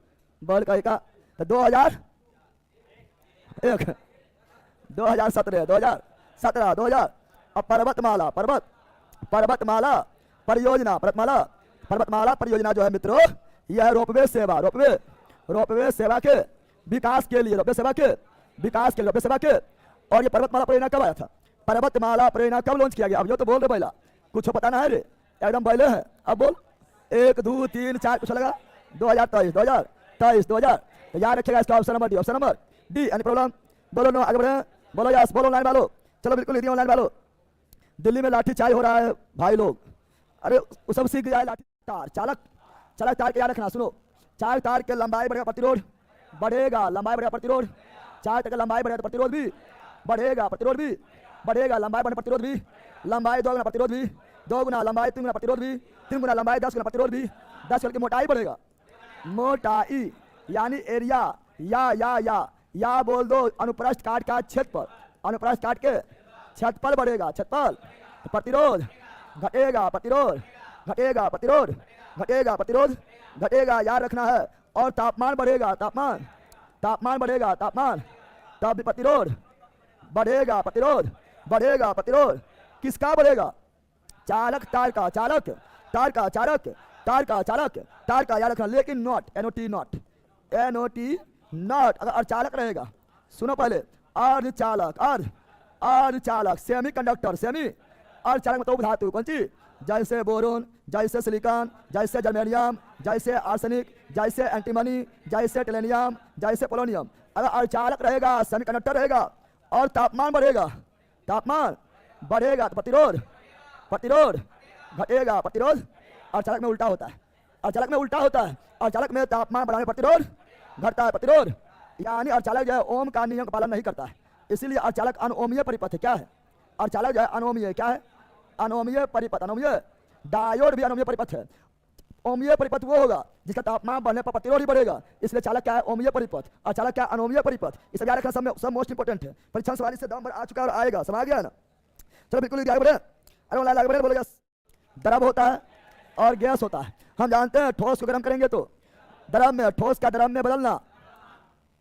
वर्ल्ड का। तो 2001, 2017, 2017, 2000। अब पर्वतमाला, पर्वतमाला परियोजना, पर्वतमाला परियोजना जो है मित्रों, यह रोपवे सेवा, रोपवे सेवा के विकास के लिए, रोपवे सेवा के विकास के लिए, रोपवे सेवा के। और ये पर्वतमाला परियोजना कब आया था? पर्वतमाला परियोजना कब लॉन्च किया गया? अब यो तो बोल रहे पहला, कुछ पता ना है रे, एकदम पहले है। अब बोल 1, 2, 3, 4 कुछ लगा। 2023, 2023, 2000। तो याद रखिएगा इसका option number D, option number D. Any problem? बोलो नो, आगे बढ़े। बोलो यस, बोलो ऑनलाइन वालों। चलो बिल्कुल लिखिए ऑनलाइन वालों। दिल्ली में लाठीचार्ज हो रहा है भाई लोग। अरे वो सब सीख जाए लाठी तार, चालक तार के याद रखना। सुनो, चालक तार के लंबाई बढ़ेगा, प्रतिरोध बढ़ेगा, लंबाई बढ़ेगा, प्रतिरोध। चालक तार की लंबाई बढ़ेगा तो प्रतिरोध भी बढ़ेगा, प्रतिरोध भी बढ़ेगा, लंबाई बढ़े प्रतिरोध भी, लंबाई 2 गुना प्रतिरोध भी, 2 गुना लंबाई 3 गुना प्रतिरोध भी, 3 गुना लंबाई 10 गुना प्रतिरोध भी, 10 की मोटाई बढ़ेगा। मोटाई यानी एरिया, या बोल दो अनुप्रस्थ काट का क्षेत्रफल, अनुप्रस्थ काट के क्षेत्रफल बढ़ेगा, क्षेत्रफल। प्रतिरोध घटेगा, प्रतिरोध घटेगा, प्रतिरोध घटेगा, प्रतिरोध घटेगा, याद रखना है। और तापमान बढ़ेगा, तापमान बढ़ेगा, तापमान, तब भी प्रतिरोध बढ़ेगा, प्रतिरोध बढ़ेगा, प्रतिरोध किसका बढ़ेगा? चालक तार का, चालक तार का, चालक तार का, चालक तार का, याद रखना। लेकिन not, NOT not, NOT not. अगर अर्धचालक रहेगा, सुनो पहले, अर्धचालक, अर्धचालक, सेमी कंडक्टर, सेमी अर्धचालक मतलब धातु कौन सी? जैसे बोरोन, जैसे सिलिकॉन, जैसे जर्मेनियम, जैसे आर्सेनिक, जैसे एंटीमनी, जैसे टेलेनियम, जैसे पोलोनियम। अगर अर्धचालक रहेगा, सेमीकंडक्टर रहेगा और तापमान बढ़ेगा, तापमान बढ़ेगा तो प्रतिरोध घटेगा, प्रतिरोध। अर्धचालक में उल्टा होता है, अर्धचालक में उल्टा होता है। अर्धचालक में तापमान बढ़ाने प्रतिरोध घटता है, प्रतिरोध। यानी अर्धचालक जो है ओम का नियम का पालन नहीं करता है, इसीलिए अर्धचालक अनोमीय परिपथ है। क्या है? अर्धचालक जो है अनोमीय, क्या है? अनोमीय परिपथ, अनोमीय। डायोड भी अनोमीय परिपथ है। ओमीय परिपथ वो होगा जिसका तापमान बढ़ने पर प्रतिरोध ही बढ़ेगा, इसलिए चालक क्या है, ओमीय परिपथ, और चालक क्या, अनोमीय परिपथ। इसे याद रखना सब मोस्ट इंपोर्टेंट है। परीक्षा सवाल से दम आ चुका है और आएगा, समझ गया ना। चलो बिल्कुल आगे बढ़े, अरे आगे बढ़े, बोलेगा द्रव होता है और गैस होता है। हम जानते हैं ठोस को गर्म करेंगे तो द्रव में, ठोस का द्रव में बदलना,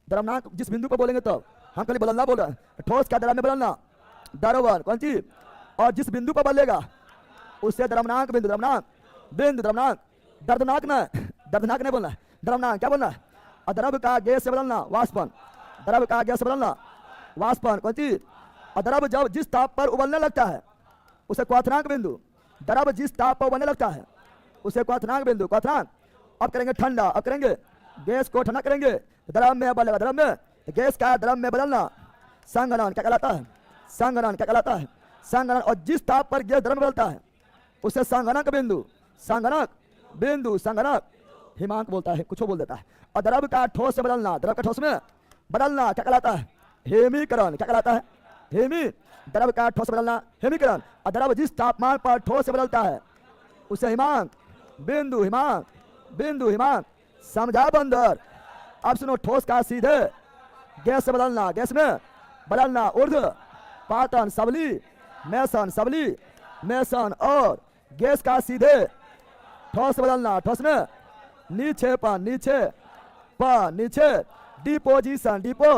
द्रव्यमान जिस बिंदु पर बोलेंगे तो हम खाली बदलना बोल रहे हैं, ठोस का द्रव में बदलना, द्रव्यमान कौन चीज, और जिस बिंदु पर बदलेगा उससे द्रव्यमानक बिंदु, द्रव्यमानक बिंदु, द्रव्यमानक, दर्दनाक न, दर्दनाक नहीं बोलना है, द्रव्यमानक क्या बोलना है, और द्रव का गैस से बदलना, वाष्पन, द्रव का गैस से बदलना, वाष्पन कौन चीज, और द्रव जब जिस ताप पर उबलने लगता है उसे क्वथनांक बिंदु, द्रव जिस ताप पर उबलने लगता है उसे क्वथनांक बिंदु, क्वथनांक। अब करेंगे ठंडा, अब करेंगे गैस को ठंडा करेंगे, द्रव में बदलेगा, द्रव में गैस का द्रव में बदलना, संघनन क्या कहलाता है, संघनन क्या कहलाता है, संघनन। और जिस ताप पर गैस द्रव में बदलता है उसे संघनक बिंदु, संघनक बिंदु, संघनक हिमांक बोलता है, कुछ बोल देता है। और द्रव का ठोस से बदलना, द्रव का ठोस में बदलना क्या कहलाता है, हेमीकरण क्या कहलाता है, हेमी, द्रव का ठोस से बदलना हेमीकरण। और द्रव जिस तापमान पर ठोस से बदलता है उसे हिमांक बिंदु, हिमांक बिंदु, हिमांक। समझा बंदर। अब सुनो, ठोस का सीधे गैस से बदलना, गैस में बदलना, ऊर्ध्व पातन सबली, मेसन सबली, मेसन। और गैस का सीधे ठोस से बदलना, ठोस में नीचे पन, नीचे पन, नीचे डिपोजिशन, डिपो,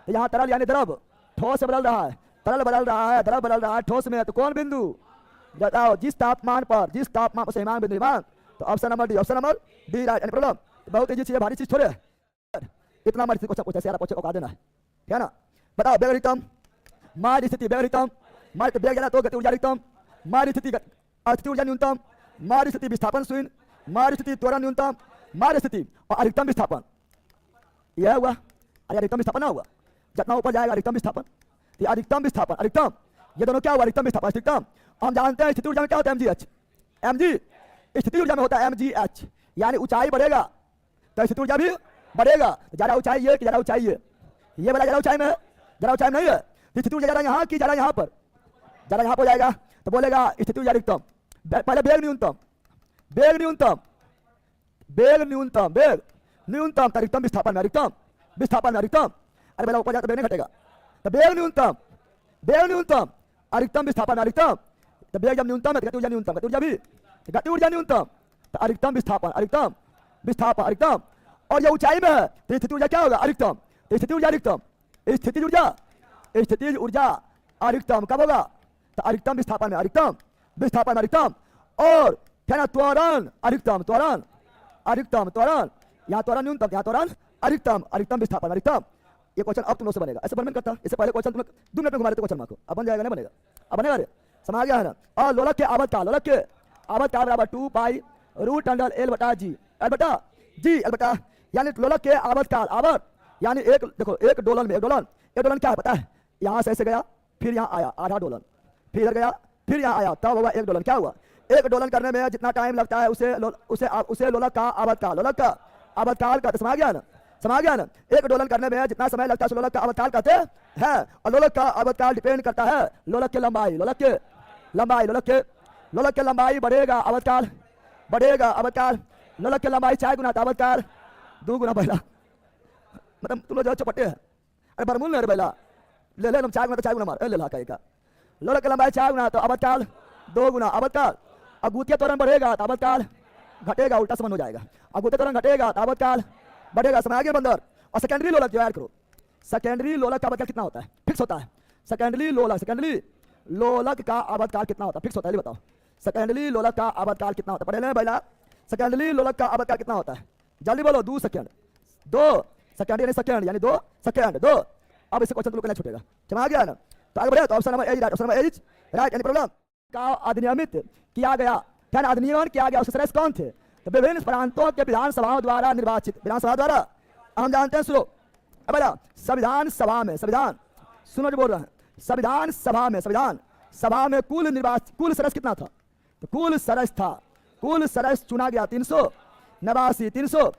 यहाँ तरल यानी द्रव ठोस से बदल रहा है, तरल बदल रहा है, द्रव बदल रहा है ठोस में, तो कौन बिंदु बताओ, जिस तापमान पर, जिस तापमान पर हिमांक बिंदु, हिमांक। तो option number D, option number D right. Any problem, बहुत इजी चीज है, भारी चीज थोड़े है, इतना मर्जी क्वेश्चन पूछे सारा क्वेश्चन औका देना है, ठीक है ना। बताओ वेग अधिकतम, मार स्थिति, वेग अधिकतम, मार वेग ज्यादा तो गति ऊर्जा अधिकतम, मार स्थिति स्थिति ऊर्जा न्यूनतम, मार स्थिति विस्थापन शून्य, मार स्थिति त्वरण न्यूनतम, मार स्थिति और अधिकतम विस्थापन। यह हुआ, अरे अधिकतम विस्थापन ना हुआ, जितना ऊपर जाएगा अधिकतम विस्थापन, ये अधिकतम विस्थापन, अधिकतम, ये दोनों क्या हुआ, अधिकतम विस्थापन, अधिकतम। हम जानते हैं स्थिति ऊर्जा में क्या होता है, mgh, mg, स्थिति ऊर्जा में होता है mgh, यानी ऊंचाई बढ़ेगा तो स्थिति ऊर्जा भी बढ़ेगा। ज्यादा ऊंचाई है कि ज्यादा ऊंचाई है, ये वाला ज्यादा ऊंचाई में है, ज्यादा ऊंचाई में नहीं है, स्थिति ऊर्जा ज्यादा यहाँ की ज्यादा यहाँ पर, ज्यादा यहाँ पर जाएगा तो बोलेगा स्थिति ऊर्जा अधिकतम। पहले वेग न्यूनतम, वेग न्यूनतम, वेग न्यूनतम, वेग न्यूनतम, अधिकतम विस्थापन में, अधिकतम विस्थापन में, अधिकतम। अरे पहले ऊपर जाता वेग नहीं घटेगा, तो वेग न्यूनतम, वेग न्यूनतम, अधिकतम विस्थापन में, अधिकतम। तो वेग जब न्यूनतम है तो गति ऊर्जा न्यूनतम, गति ऊर्जा भी, गति ऊर्जा न्यूनतम, तो अधिकतम विस्थापन, अधिकतम विस्थापन, अधिकतम। और ये ऊंचाई में है तो स्थिति ऊर्जा क्या होगा, अधिकतम, स्थिति ऊर्जा अधिकतम, स्थिति ऊर्जा, स्थिति ऊर्जा अधिकतम कब होगा, तो अधिकतम विस्थापन में, अधिकतम विस्थापन में, अधिकतम। और क्या ना त्वरण अधिकतम, त्वरण अधिकतम, त्वरण, यहाँ त्वरण न्यूनतम, यहाँ त्वरण अधिकतम, अधिकतम विस्थापन, अधिकतम। ये क्वेश्चन अब तुम लोग से बनेगा, ऐसे बनने करता, इससे पहले क्वेश्चन तुम 2 मिनट में घुमा देते क्वेश्चन मार्क को, अब बन जाएगा नहीं बनेगा, अब बनेगा रे, समझ गया है ना। और लोलक के आवर्तकाल, लोलक के आवर्तकाल बराबर 2 पाई रूट अंडर एल बटा जी, एल बटा जी, एल बटा, यानी लोलक के आवर्तकाल, आवर्त यानी एक, देखो एक डोलन में, एक डोलन, एक डोलन क्या है पता है, यहाँ से ऐसे गया फिर यहाँ आया आधा डोलन, फिर इधर गया फिर यहाँ आया, तब हुआ एक डोलन। क्या हुआ, एक डोलन करने में जितना टाइम लगता है उसे लोलक का आवर्तकाल, लोलक का आवर्तकाल का, समझ गया ना, समझ गया ना। एक डोलन करने में जितना समय लगता है लोलक का आवर्तकाल कहते हैं। और लोलक का आवर्तकाल डिपेंड करता है लोलक की लंबाई, लोलक के लंबाई, लोलक के लंबाई बढ़ेगा, आवर्तकाल बढ़ेगा, आवर्तकाल, लोलक की लंबाई 4 गुना, आवर्तकाल 2 गुना पहला, मतलब तुम लोग जो चपटे हैं, अरे बरमुल नहीं पहला ले ले, 4 गुना तो 4 गुना मार ले ला का, लोलक की लंबाई 4 गुना तो आवर्तकाल 2 गुना, आवर्तकाल। अब गुतिया त्वरण बढ़ेगा तो आवर्तकाल घटेगा, उल्टा समझ हो जाएगा, अब गुतिया त्वरण घटेगा तो आवर्तकाल बढ़ेगा, समझ गया बंदर। और सेकेंडरी लोलक जो याद करो, सेकेंडरी लोलक का आवर्तकाल कितना होता है, फिक्स होता है, सेकेंडरी लोलक, सेकेंडरी लोलक का आवर्तकाल कितना होता है, फिक्स होता है, बताओ सेकेंडरी लोलक का आवर्तकाल कितना होता है, पढ़े लें पहला, सेकेंडरी लोलक का आवर्तकाल कितना होता है, जल्दी बोलो, 2 सेकंड, 2 सेकंड यानी सेकंड, यानी 2 सेकंड, 2। अब इससे क्वेश्चन तुम लोग नहीं छूटेगा, समझ गया ना। तो आगे बढ़े, तो option number A right, option number A right. Any problem, का अधिनियमित किया गया, क्या अधिनियमन किया गया, उसके सदस्य कौन थे, तो विभिन्न प्रांतों के विधानसभाओं द्वारा निर्वाचित, विधानसभा द्वारा हम जानते हैं, सुनो अब संविधान सभा में, संविधान सुनो जो बोल रहे हैं, संविधान सभा में, संविधान सभा में कुल सदस्य कितना था, तो कुल सदस्य था, कुल सदस्य चुना गया 389, 300।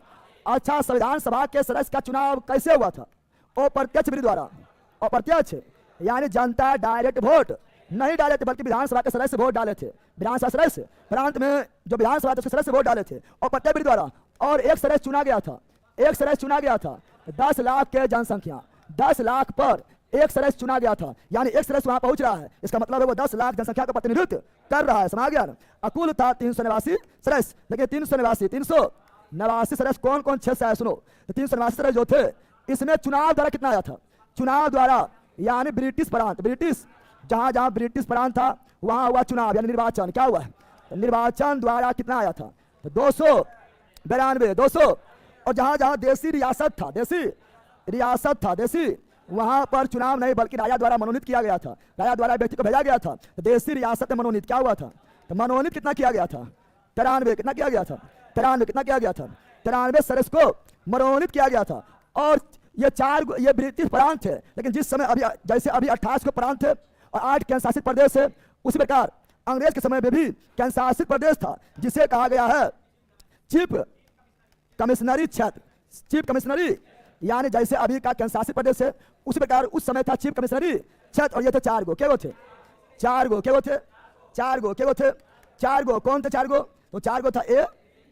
अच्छा, संविधान सभा के सदस्य का चुनाव कैसे हुआ था, अप्रत्यक्ष विधि द्वारा, अप्रत्यक्ष यानी जनता डायरेक्ट वोट, नहीं डाले थे, बल्कि विधानसभा के सदस्य वोट डाले थे। विधानसभा सदस्य प्रांत में जो विधानसभा थे उसके सदस्य वोट डाले थे और पट्टेबरी द्वारा, और एक सदस्य चुना गया था। एक सदस्य चुना गया था 10 लाख के जनसंख्या, 10 लाख पर एक सदस्य चुना गया था, यानी एक सदस्य वहां पहुंच रहा है, इसका मतलब है वो 10 लाख जनसंख्या का प्रतिनिधित्व कर रहा है। समझ गया ना? अकुल था 389 सदस्य, लेकिन 389 सदस्य कौन कौन क्षेत्र से आए सुनो। तो 389 सदस्य जो थे, इसमें चुनाव द्वारा कितना आया था? चुनाव द्वारा, यानी ब्रिटिश प्रांत, ब्रिटिश जहां जहां ब्रिटिश प्रांत था वहां हुआ चुनाव, यानी निर्वाचन। क्या हुआ? निर्वाचन द्वारा कितना आया था? तो 292, 200। और जहां जहां देसी रियासत था, देसी रियासत था, देसी, वहां पर चुनाव नहीं बल्कि राजा द्वारा मनोनीत किया गया था। राजा द्वारा व्यक्ति को भेजा गया था। तो देसी रियासत में मनोनीत क्या हुआ था? तो मनोनीत कितना किया गया था? 93। कितना किया गया था? 93। कितना किया गया था? 93 सदस्य को मनोनीत किया गया था। और ये 4 ये ब्रिटिश प्रांत थे, लेकिन जिस समय अभी जैसे अभी 28 को प्रांत थे और 8 केंद्र शासित प्रदेश है, उसी प्रकार अंग्रेज के समय में भी केंद्र शासित प्रदेश था, जिसे कहा गया है चीफ कमिश्नरी क्षेत्र। चीफ कमिश्नरी, यानी जैसे अभी का केंद्र शासित प्रदेश है, उसी प्रकार उस समय था चीफ कमिश्नरी क्षेत्र। और ये थे 4 गो, क्या वो थे? 4 गो, क्या वो थे? 4 गो, क्या वो थे? 4 गो। कौन थे 4 गो? तो 4 गो था A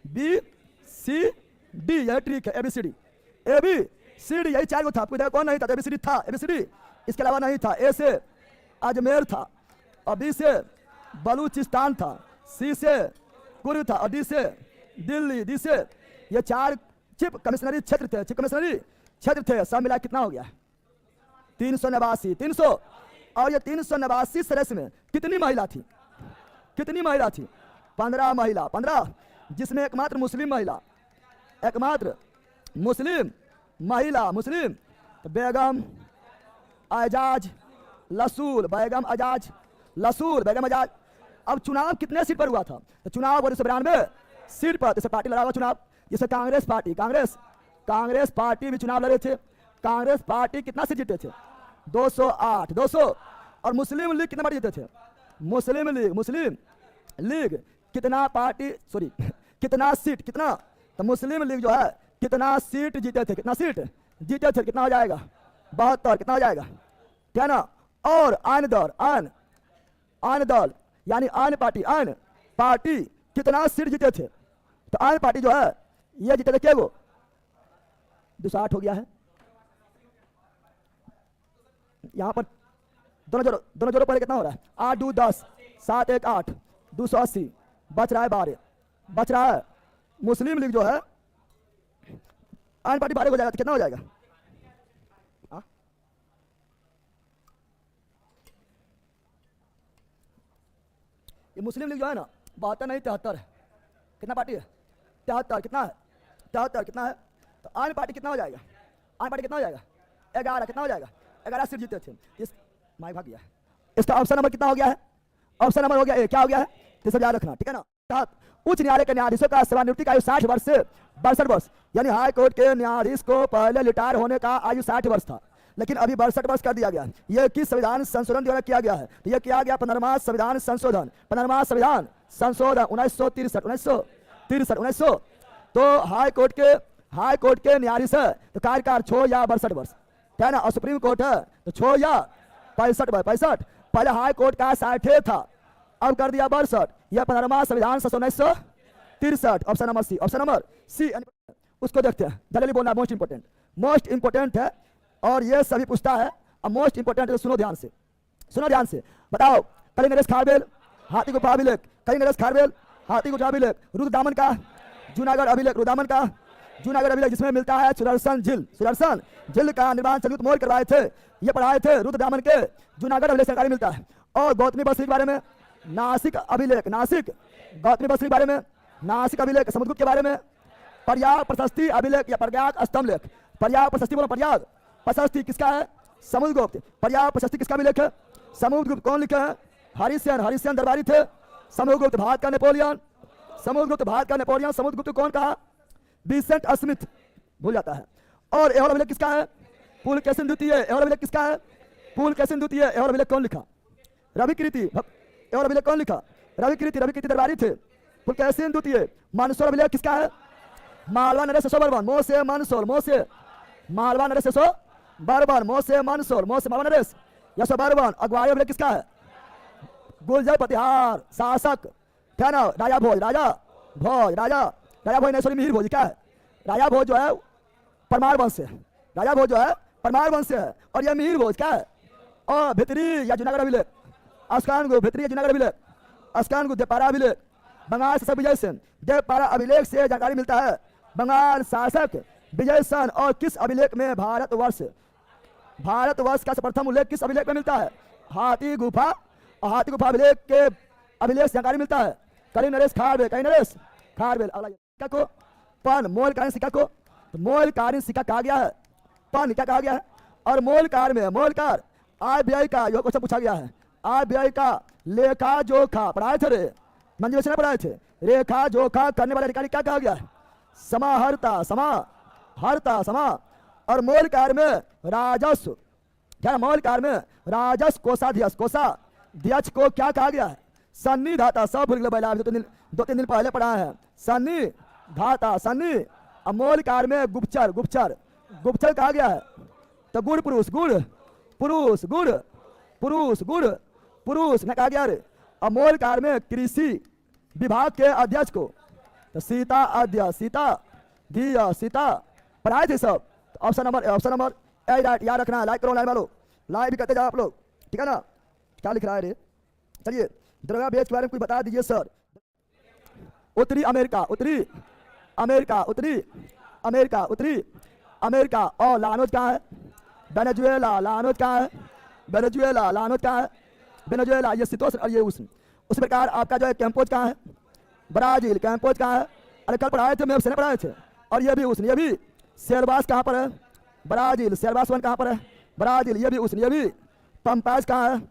B C D, यह ट्रिक है, ABCD, ABCD, यही 4 गो था। आपको देखा कौन नहीं था? ABCD था, ABCD। इसके अलावा नहीं था। A से अजमेर था, और B से बलूचिस्तान था, C से कुर्ग था, और D से दिल्ली, D से, ये 4 चीफ कमिश्नरी क्षेत्र थे। चीफ कमिश्नरी क्षेत्र थे। सब मिला कितना हो गया? 389, 300। और ये 389 सदस्य में कितनी महिला थी? कितनी महिला थी? 15 महिला, 15, जिसमें एकमात्र मुस्लिम महिला, एकमात्र मुस्लिम महिला, मुस्लिम बेगम एजाज लसूर, बेगम एजाज लसूर, बेगम एजाज। अब चुनाव कितने सीट पर हुआ था? तो चुनाव 292 सीट पर। जैसे पार्टी लड़ा हुआ चुनाव, जैसे कांग्रेस पार्टी, कांग्रेस पार्टी भी चुनाव लड़े थे। कांग्रेस पार्टी कितना सीट जीते थे? 208, 200। और मुस्लिम लीग कितना बार जीते थे? मुस्लिम लीग कितना पार्टी, सॉरी कितना सीट, कितना? तो मुस्लिम लीग जो है कितना सीट जीते थे? कितना सीट जीते थे? कितना हो जाएगा? 72। कितना हो जाएगा? क्या ना? और अन्य दल यानी अन्य पार्टी कितना सीट जीते थे? तो अन्य पार्टी जो है ये जीते थे क्या? वो 208 हो गया है। यहां पर दोनों जोड़ों पहले कितना हो रहा है? 8 2 10, 7 1 8, 280, बच रहा है 12, बच रहा है। मुस्लिम लीग जो है अन्य पार्टी 12 हो जाएगा, तो कितना हो जाएगा? ये मुस्लिम लीग जो है ना 72 नहीं 73 है। कितना पार्टी है? 73। कितना है? 73। कितना है? तो अन्य पार्टी कितना हो जाएगा? अन्य पार्टी कितना हो जाएगा? 11। कितना हो जाएगा? 11 सीट जीते थे। इस माइक भाग गया है। इसका ऑप्शन नंबर कितना हो गया है? ऑप्शन नंबर हो गया ए। क्या हो गया है? तो सब याद रखना, ठीक है ना? उच्च न्यायालय के न्यायाधीशों का सेवानिवृत्ति का आयु 60 वर्ष से 62 वर्ष, यानी हाई कोर्ट के न्यायाधीश को पहले रिटायर होने का आयु 60 वर्ष था, लेकिन अभी 62 वर्ष कर दिया गया। यह किस संविधान संशोधन द्वारा किया गया है? तो यह किया गया 15वां संविधान संशोधन, 15वां संविधान संशोधन 1963। तो हाई कोर्ट के न्यायाधीश है तो कार्यकाल 6 या 62 वर्ष, है ना? और सुप्रीम कोर्ट है तो 6 या 65। पहले हाई कोर्ट का 60 था, अब कर दिया 62। यह 15वां संविधान संशोधन 1963। Option number C, option number C. उसको देखते हैं, जल्दी बोलना, मोस्ट इंपोर्टेंट है और ये सभी पूछता है। अब मोस्ट इंपोर्टेंट है, सुनो ध्यान से, बताओ। कलिंग नरेश खारवेल, हाथी गुफा अभिलेख, कलिंग नरेश खारवेल, हाथी गुफा अभिलेख, रुद्रदामन का जूनागढ़ अभिलेख, रुद्रदामन का जूनागढ़ अभिलेख, जिसमें मिलता है सुदर्शन झील का निर्माण संयुक्त मौर्य करवाए थे। ये पढ़ाए थे रुद्रदामन के जूनागढ़ अभिलेख सरकारी मिलता है। और गौतमी बसरी के बारे में नासिक अभिलेख, गौतमी बसरी के बारे में नासिक अभिलेख, समुद्रगुप्त के बारे में प्रयाग प्रशस्ति अभिलेख या प्रयाग स्तंभ लेख। प्रयाग प्रशस्ति बोलो, प्रयाग प्रशस्ति किसका है? समुद्रगुप्त। प्रयाग प्रशस्ति किसका अभिलेख है? समुद्रगुप्त। कौन लिखे हैं? हरिश्चंद्र दरबारी थे। समुद्रगुप्त भारत का नेपोलियन, समुद्रगुप्त कौन कहा? विंसेंट स्मिथ, भूल जाता है। और एहोल अभिलेख किसका है? पुलकेशिन द्वितीय। एहोल अभिलेख किसका है? पुलकेशिन द्वितीय। एहोल अभिलेख कौन लिखा? रविकीर्ति। एहोल अभिलेख कौन लिखा? रविकीर्ति दरबारी थे। पुलकेशिन द्वितीय। मानसोर अभिलेख किसका है? मालवा नरेश यशोवर्मन, मोसे मालवा नरेश यशोवर्मन, मोसे मालवा नरेश यशोवर्मन। अगवाई अभिलेख किसका है? गुर्जर प्रतिहार शासक, क्या ना, राजा भोज, राजा भोज, राजा राजा भोज नहीं, सॉरी, मिहिर भोज। क्या है? राजा भोज जो है परमार वंश से, राजा भोज जो है परमार वंश से है, और यह मिहिर भोज क्या है? और भितरी या जूनागढ़ अभिलेख, अस्कान गो भितरी या जूनागढ़ अभिलेख, अस्कान गो देवपारा अभिलेख, बंगाल शासक विजय सेन, देवपारा अभिलेख से जानकारी मिलता है बंगाल शासक विजय सेन। और किस अभिलेख में भारतवर्ष का प्रथम उल्लेख किस अभिलेख में मिलता है? हाथी गुफा, और हाथी गुफा अभिलेख के अभिलेख से जानकारी मिलता है करीम नरेश खारवेल, करीम नरेश खारवेल। अगला सिक्का को पन मोलकालीन सिक्का को मोलकालीन सिक्का कहा गया है, पन क्या कहा गया है? और मोलकार में मोलकार आरबीआई का यो क्वेश्चन पूछा गया है, आरबीआई का लेखा जोखा पढ़ाए थे रे, मंजूर पढ़ाए थे, रेखा जोखा करने वाले अधिकारी क्या कहा गया है? समाहर्ता, समाहर्ता, समा। और मोलकार में राजस्व, क्या मोलकार में राजस्व कोषाध्यक्ष, कोषाध्यक्ष को क्या कहा गया है? सन्निधाता। सब भूल गए, दो तीन दिन पहले पढ़ा है, सन्निधाता, सन्नि। और मोलकार में गुप्तचर, गुप्तचर, गुप्तचर कहा गया है तो गुड़ पुरुष, गुड़ पुरुष, गुड़ पुरुष, गुड़ पुरुष ने कहा गया रे। और मोलकार में कृषि विभाग के अध्यक्ष को तो सीता अध्यक्ष, सीता दिया, सीता पढ़ाए थे सब। तो ऑप्शन नंबर ए याद रखना है। लाइक करो, लाइक वालों, लाइक भी करते जाओ आप लोग, ठीक है ना? क्या लिख रहा है रे? चलिए दरगाह बेच के बारे में कुछ बता दीजिए सर। उत्तरी अमेरिका, उत्तरी अमेरिका, उत्तरी अमेरिका, उत्तरी अमेरिका। और लानोज कहाँ है? वेनेजुएला, लानोज कहाँ है? वेनेजुएला, लानोज कहाँ है? वेनेजुएला। ये शीतोष्ण और ये उष्ण। उसी प्रकार आपका जो है कैंपोज कहाँ है? ब्राजील, कैंपोज कहाँ है? अरे कल पढ़ाए थे, मैं पढ़ाए थे। और ये भी उष्ण, ये भी सेल्वास कहाँ पर है? ब्राजील, सेल्वास वन कहाँ पर है? ब्राजील। ये भी उष्ण, ये भी पंपास कहाँ है?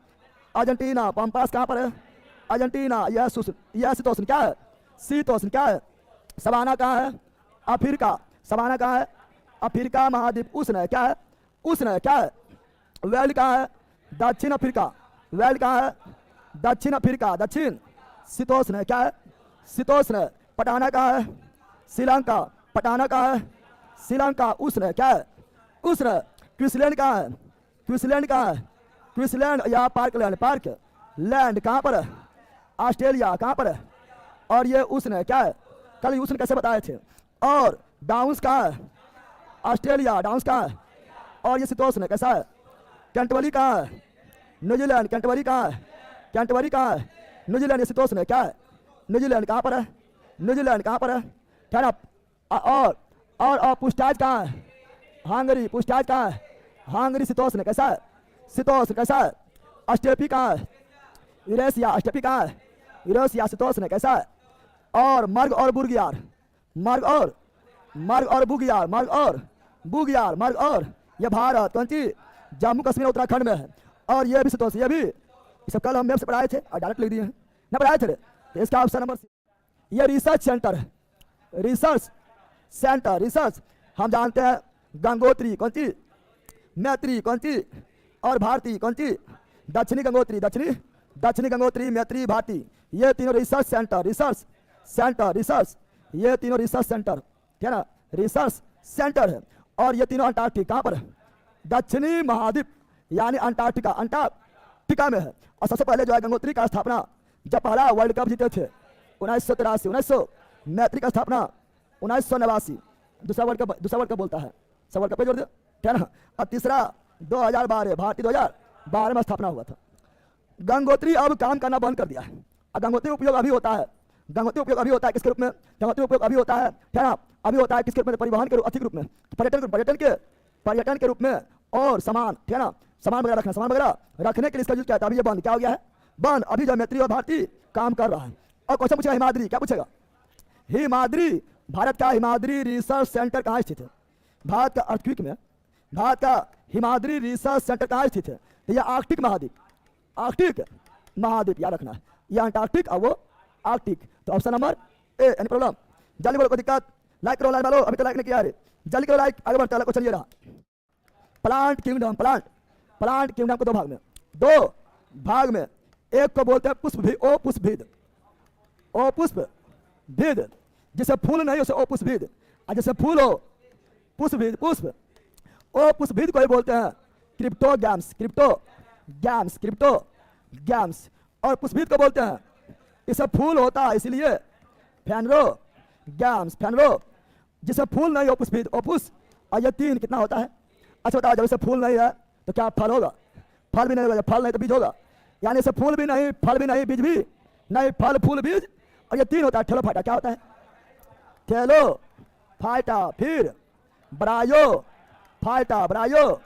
अर्जेंटीना, पंपास कहाँ पर है? अर्जेंटीना। यह शीतोष्ण क्या है? शीतोष्ण क्या है? सवाना कहाँ है? अफ्रीका, सवाना कहाँ है? अफ्रीका महाद्वीप। उष्ण है क्या है? उष्ण है क्या है? वेल्ड कहाँ है? दक्षिण अफ्रीका, वेल्ड कहाँ है? दक्षिण अफ्रीका, दक्षिण। शीतोष्ण है क्या है? शीतोष्ण। पटाना कहाँ है? श्रीलंका, पटाना कहाँ है? श्रीलंका। उष्ण है क्या है? उष्ण। क्वींसलैंड कहाँ है? क्वींसलैंड कहाँ है? क्वींसलैंड या पार्कलैंड, पार्क लैंड कहाँ पर है? ऑस्ट्रेलिया। कहाँ पर है? और ये उष्ण है क्या है? कल उष्ण कैसे बताए थे। और डाउन्स कहाँ है? ऑस्ट्रेलिया, डाउन्स कहाँ है? और ये शीतोष्ण कैसा है? कैंटरबरी कहाँ है? न्यूजीलैंड। कैंटरबरी कहाँ है? कैंटरबरी कहाँ है? न्यूजीलैंड। ये शीतोष्ण है क्या है? न्यूजीलैंड कहाँ पर है? न्यूजीलैंड कहाँ पर है? ठहरा। और पुस्टाज कहाँ है? हंगरी। पुस्टाज कहाँ है? हंगरी। शीतोष्ण कैसा है? शीतोष्ण कैसा है? अस्टेपी कहाँ है? यूरेशिया। अस्टेपी कहाँ है? यूरेशिया। शीतोष्ण कैसा है? और मर्ग और बुर्गियार, मर्ग और बुगियार, मर्ग और बुगियार, मर्ग और ये भारत कौन सी? जम्मू कश्मीर उत्तराखंड में है। और ये भी शीतोष्ण, ये भी सब कल हम मैम से पढ़ाए थे और डायरेक्ट लिख दिए हैं ना, पढ़ाए थे। तो इसका ऑप्शन नंबर ये रिसर्च सेंटर है, रिसर्च सेंटर। रिसर्च हम जानते हैं गंगोत्री कौन सी? मैत्री कौन सी? और भारती कौन सी? दक्षिणी गंगोत्री, दक्षिणी गंगोत्री, मैत्री, भारती। ये तीनों research centre, research centre, research, ये तीनों रिसर्च सेंटर, क्या ना? रिसर्च सेंटर है। और ये तीनों अंटार्कटिक कहाँ पर है? दक्षिणी महाद्वीप यानी अंटार्कटिका, अंटार्कटिका में है। और सबसे पहले जो है गंगोत्री का स्थापना जब पहला वर्ल्ड कप जीते थे 1983, 1900। मैत्री का स्थापना 1989। दूसरा वर्ल्ड कप बोलता है, सब वर्ल्ड कप पे जोड़ दो, क्या ना? और तीसरा 2012, भारतीय 2012 में स्थापना हुआ था। गंगोत्री अब काम करना बंद कर दिया है। अब गंगोत्री उपयोग अभी होता है, गंगोत्री उपयोग अभी होता है किसके रूप में? गंगोत्री उपयोग अभी होता है, क्या ना? अभी होता है किसके रूप में? परिवहन के आर्थिक रूप में, पर्यटन के रूप में। और सामान, क्या ना? सामान वगैरह रखना, सामान वगैरह रखने के लिए इसका यूज किया था। अभी ये बंद, क्या हो गया है? बंद। अभी जो मैत्री और भारती काम कर रहा है। और क्वेश्चन पूछेगा हिमाद्री, क्या पूछेगा? हिमाद्री, भारत का हिमाद्री रिसर्च सेंटर कहाँ स्थित है? भारत का अर्थक्वेक में भारत का हिमाद्री रिसर्च सेंटर कहाँ स्थित है? यह आर्कटिक महाद्वीप, आर्कटिक महाद्वीप याद रखना है। यह अंटार्कटिक और वो आर्कटिक। तो option number A. Any problem? जल्दी बोलो, कोई दिक्कत? लाइक करो, लाइक मारो, अभी तो लाइक नहीं किया है, जल्दी करो लाइक, आगे बढ़ता है। क्वेश्चन ये रहा, प्लांट किंगडम, प्लांट किंगडम को दो भाग में एक को बोलते हैं पुष्पभेद, ओ पुष्पभेद। जिसे फूल नहीं उसे ओ पुष्पभेद, और जैसे फूल हो पुष्पभेद, पुष्प। ओ पुष्पभेद को ही बोलते हैं क्रिप्टोगैम्स, क्रिप्टोगैम्स। और पुष्पीत को बोलते हैं। इसे फूल होता है इसलिए फेनरो गैम्स, फेनरो। जिसे फूल नहीं हो पुष्पीत ओपुस। और ये 3 कितना होता है? अच्छा बताओ, जब इसे फूल नहीं है तो क्या फल होगा? फल भी नहीं होगा। जब फल नहीं तो बीज होगा। यानी इसे फूल भी नहीं, फल भी नहीं, बीज भी नहीं, फल फूल बीज। और ये 3 होता है। ठेलो फाइटा क्या होता है? ठेलो फाइटा, फिर ब्रायो फाइटा, ब्रायो,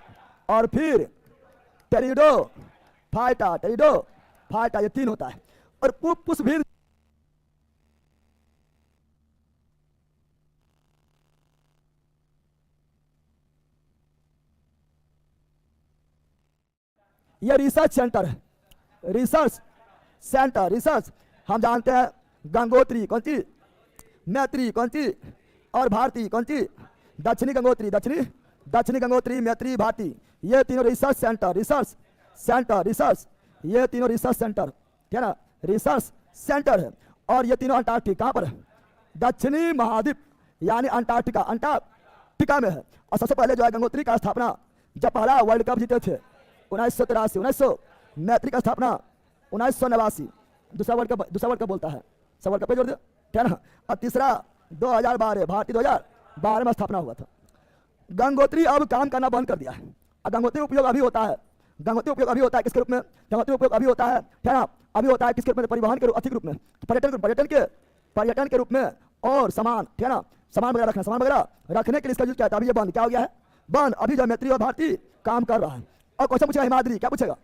और फिर टेरिडो फाइटा, टेरिडो फाइटा। ये 3 होता है। और पुष्पीत ये रिसर्च सेंटर है। Research centre, research. हम जानते हैं गंगोत्री कौन सी, मैत्री कौन सी, और भारती कौन सी? दक्षिणी गंगोत्री, दक्षिणी गंगोत्री, मैत्री, भारती। ये तीनों research centre, research centre, research. ये तीनों रिसर्च सेंटर, ठीक है ना, रिसर्च सेंटर है। और ये तीनों अंटार्कटिक कहाँ पर है? दक्षिणी महाद्वीप यानी अंटार्कटिका, अंटार्कटिका में है। और सबसे पहले जो है गंगोत्री का स्थापना जब पहला वर्ल्ड कप जीते थे 1983, 1900। मैत्री का स्थापना 1989। दूसरा वर्ल्ड कप बोलता है, सब वर्ल्ड कप पे जोड़ दो, ठीक है ना। और तीसरा 2012, भारतीय 2012 में स्थापना हुआ था। गंगोत्री अब काम करना बंद कर दिया है। और गंगोत्री उपयोग अभी होता है, गंगोत्री उपयोग अभी होता है किसके रूप में? गंगोत्री उपयोग अभी होता है, ठीक है ना, अभी होता है किसके रूप में? परिवहन के अधिक रूप में, पर्यटन के रूप में, और सामान, ठीक है ना, सामान वगैरह रखना, सामान वगैरह रखने के लिए इसका यूज किया था। अभी ये बंद, क्या हो गया है? बंद। अभी जो मैत्री और भारती काम कर रहा है। और क्वेश्चन पूछेगा हिमाद्री, क्या पूछेगा?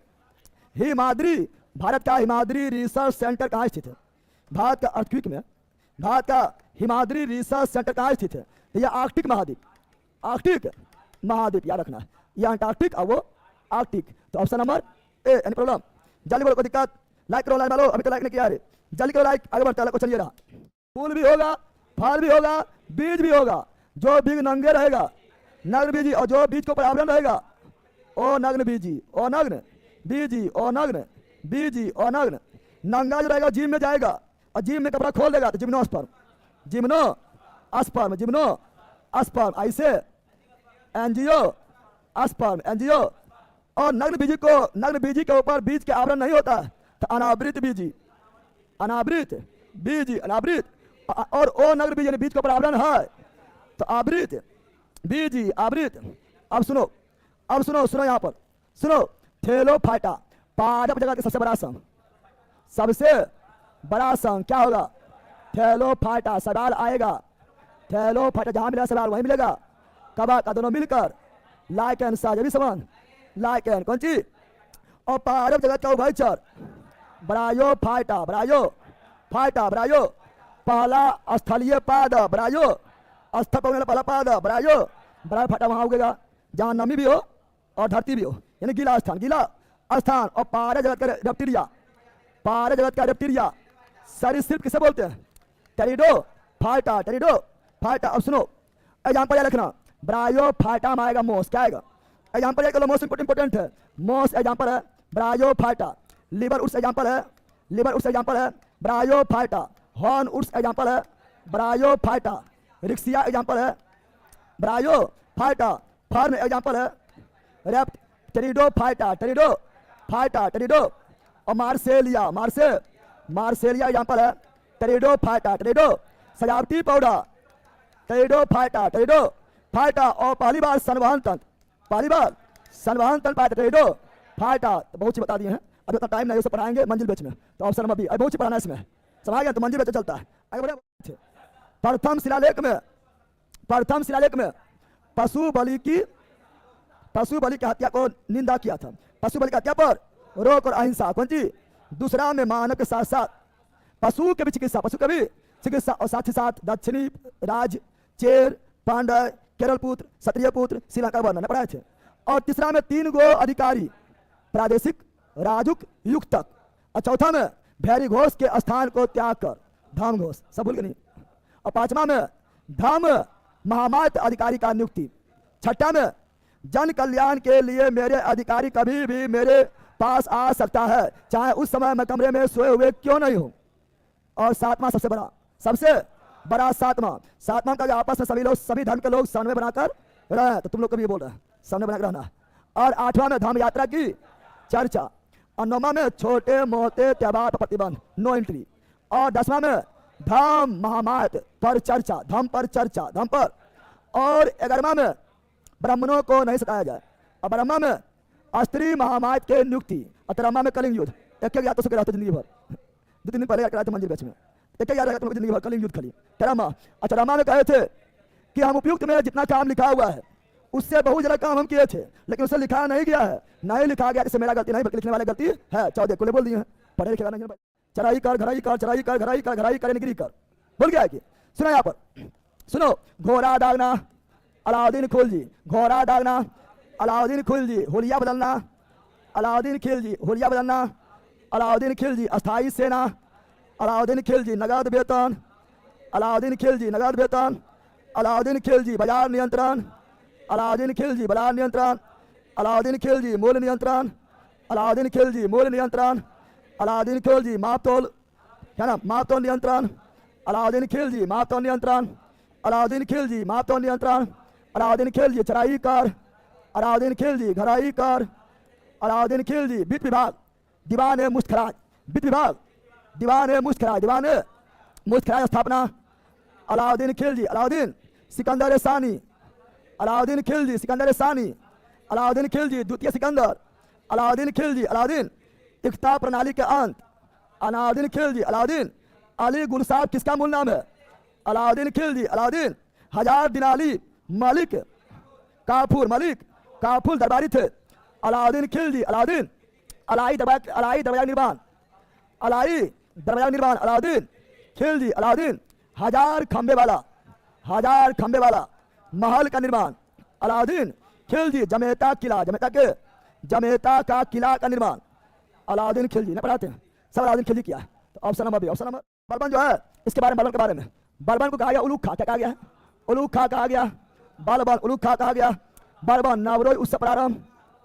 हिमाद्री, भारत का हिमाद्री रिसर्च सेंटर कहाँ स्थित है? भारत का अर्थक्वेक में भारत का हिमाद्री रिसर्च सेंटर कहाँ स्थित है? तो यह आर्कटिक महाद्वीप, आर्कटिक महाद्वीप याद रखना है। यह अंटार्कटिक और वो आर्कटिक। तो option number A. Any problem? जल्दी बोलो, कोई दिक्कत? लाइक करो, लाइक वालों, अभी तो लाइक नहीं किया है, जल्दी करो लाइक, आगे बढ़ता है। क्वेश्चन ये रहा, फूल भी होगा, फल भी होगा, बीज भी होगा। जो बीज नंगे रहेगा, नग्न बीजी, और जो बीज को ऊपर आवरण रहेगा ओ नग्न बीजी, ओ नग्न बीजी, ओ नग्न बीजी, ओ नग्न। नंगा जो रहेगा जिम में जाएगा, और जिम में कपड़ा खोल देगा तो जिम्नोस्पर्म, जिम्नोस्पर्म, जिम्नोस्पर्म। ऐसे एंजियो स्पर्म, एंजियो। और नग्न बीजी के ऊपर बीज के आवरण नहीं होता तो अनावृत बीजी, अनावृत बीजी, अनावृत। और ओ नग्न बीज यानी बीज के ऊपर आवरण है तो आवृत बीजी, आवृत। अब सुनो, यहाँ पर सुनो। थेलोफाइटा पादप जगत का सबसे बड़ा संघ, सबसे बड़ा संघ क्या होगा? थेलोफाइटा। सवाल आएगा, थेलोफाइटा जहां मिलेगा सवाल वहीं मिलेगा। कबा का दोनों मिलकर लाइकेन, साझवी संबंध, लाइकेन कौन सी? और पादप जगत का उभयचर ब्रायोफाइटा, ब्रायोफाइटा, ब्रायो। पहला स्थलीय पाद ब्रायो, स्थल पर पहला पाद ब्रायो। ब्रायोफाइटा वहां उगेगा जहां नमी भी हो और धरती भी हो, यानी गीला स्थान, गीला स्थान। और पारे जगत का रेप्टिलिया, पारे जगत का रेप्टिलिया सरीसृप किसे बोलते हैं? टेरिडो फाइटा, टेरिडो फाइटा। अब सुनो, एग्जाम्पल याद रखना, ब्रायोफाइटा में आएगा मोस, क्या आएगा? एग्जाम्पल याद करो, मोस्ट इंपोर्टेंट है। मोस एग्जाम्पल है ब्रायोफाइटा। लिवर उड्स एग्जाम्पल है, लिवर उड्स एग्जाम्पल है ब्रायोफाइटा। हॉर्न उड्स एग्जाम्पल है ब्रायोफाइटा। रिक्सिया एग्जाम्पल है ब्रायोफाइटा। फर्न एग्जाम्पल है रेप्ट, टेरिडोफाइटा, टेरिडोफाइटा, टेरिडो। और मार्सेलिया एग्जाम्पल है टेरिडोफाइटा, टेरिडो। सजावटी पौधा टेरिडोफाइटा, टेरिडोफाइटा। और पहली बार संवहन तंत्र पाया टेरिडोफाइटा। तो बहुत सी बता दिए हैं, अब इतना टाइम नहीं, उसे पढ़ाएंगे मंजिल बेच में। तो ऑप्शन नंबर बी, अब बहुत सी पढ़ाना है इसमें, समझ गया? तो मंजिल बेच चलता है आगे बढ़े। प्रथम शिलालेख में पशु बलि की हत्या को निंदा किया था। पशु बलि की हत्या पर रोक और अहिंसा कौन सी? दूसरा में मानव के साथ साथ पशु के भी चिकित्सा, और साथ ही साथ दक्षिणी राज, चेर, पांड्य, केरल पुत्र, क्षत्रिय पुत्र, श्रीलंका वर्णन पढ़ाए थे। और तीसरा में 3 गो अधिकारी, प्रादेशिक, राजुक, युक्तक। और चौथा में भैरी घोष के स्थान को त्याग कर धर्म घोष, सब भूल गए नहीं। और 5वां में धर्म महामात्र अधिकारी का नियुक्ति। 6ठा में जन कल्याण के लिए मेरे अधिकारी कभी भी मेरे पास आ सकता है, चाहे उस समय मैं कमरे में सोए हुए क्यों नहीं हूं। और 7वां सबसे बड़ा 7वां का जो आपस में सभी धर्म के लोग समन्वय बनाकर रहे, तो तुम लोग कभी बोल रहे हैं समन्वय बनाकर रहना। और 8वां में धर्म यात्रा की चर्चा। और 9वां में छोटे मोटे त्योहार पर प्रतिबंध, नो एंट्री। और 10वां में धर्म महामात पर चर्चा, धर्म पर चर्चा, धर्म पर। और 11वां में ब्राह्मणों को नहीं सताया जाए। और 12वां में स्त्री महामात के नियुक्ति। और 13वां में कलिंग युद्ध। एक याद तो सके रहते जिंदगी भर, 2-3 दिन पहले याद कराते मंदिर बेच में, एक याद रहता जिंदगी भर, कलिंग युद्ध खाली। 13वां। और 14वां में कहे थे कि हम उपयुक्त में जितना काम लिखा हुआ है उससे बहुत ज्यादा काम हम किए थे, लेकिन उससे लिखा नहीं गया है, नहीं लिखा गया, इससे मेरा गलती नहीं बल्कि लिखने वाले गलती है। 14 को बोल दिए हैं, पढ़े लिखे नहीं। चराई कर, घराई कर, चराई कर, घराई कर, घराई कर, निगरी कर, बोल गया है कि सुनो यहाँ पर, सुनो। घोड़ा दागना, अलाउद्दीन खिलजी, घोड़ा दागना, अलाउद्दीन खिलजी, होलिया बदलना, अलाउद्दीन खिलजी, होलिया बदलना, अलाउद्दीन खिलजी, अस्थायी सेना, अलाउद्दीन खिलजी, नगद वेतन, अलाउद्दीन खिलजी, नगद वेतन, अलाउद्दीन खिलजी, बाजार नियंत्रण, अलाउद्दीन खिलजी, बाजार नियंत्रण, अलाउद्दीन खिलजी, मूल्य नियंत्रण, अलाउद्दीन खिलजी, मूल्य नियंत्रण, अलाउद्दीन खिलजी, मापतोल, है ना, मापतोल नियंत्रण, अलाउद्दीन खिलजी, मापतोल नियंत्रण, अलाउद्दीन खिलजी, मापतोल नियंत्रण, अलाउद्दीन खिलजी, चराई कर, अलाउद्दीन खिलजी, घराई कर, अलाउद्दीन खिलजी, वित्त विभाग, दीवान ए मुश्तखराज, वित्त विभाग, दीवान ए मुश्तखराज, दीवान ए मुश्तखराज स्थापना, अलाउद्दीन खिलजी, अलाउद्दीन सिकंदर सानी, अलाउद्दीन खिलजी, सिकंदर सानी, अलाउद्दीन खिलजी, द्वितीय सिकंदर, अलाउद्दीन खिलजी, अलाउद्दीन इख्ता प्रणाली के अंत, अलाउद्दीन खिलजी, अलाउद्दीन अली गुल साहब किसका मूल नाम है? अलाउद्दीन खिलजी, अलाउद्दीन हजार दिनाली मलिक काफूर, मलिक काफूर दरबारी थे। अलाउद्दीन खिलजी, अलाउद्दीन अलाई दरवाजा निर्माण, अलाई दरवाजा निर्माण, अलाउद्दीन खिलजी, अलाउद्दीन हजार खंबे वाला महल का निर्माण, अलाउद्दीन खिलजी, जमेता किला, जमेता का किला का निर्माण, अलाउद्दीन खिलजी ने पढ़ाते हैं, सब अलाउद्दीन खिलजी किया है। तो option number B, option number. बर्बन जो है, इसके बारे में, बर्बन के बारे में, बर्बन को कहा गया उलूख खा, क्या कहा गया है? उलूख खा कहा गया, बर्बन उलूख खा कहा गया, बर्बन नवरोज उत्सव प्रारंभ,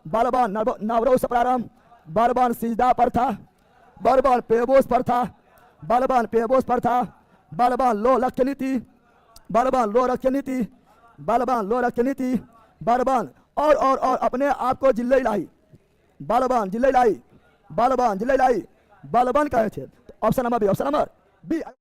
बर्बन नवरोज उत्सव प्रारंभ, बर्बन सिजदा पर था, बर्बन पेबोस पर था, बर्बन पेबोस पर था, बर्बन लो लक्ष्य नीति, बर्बन लो लक्ष्य नीति, बर्बन लो लक्ष्य नीति, बर्बन और अपने आप को जिले इलाही, बर्बन जिले इलाही, बर्बन जिले इलाही, बर्बन कहे थे। Option number B, option number B.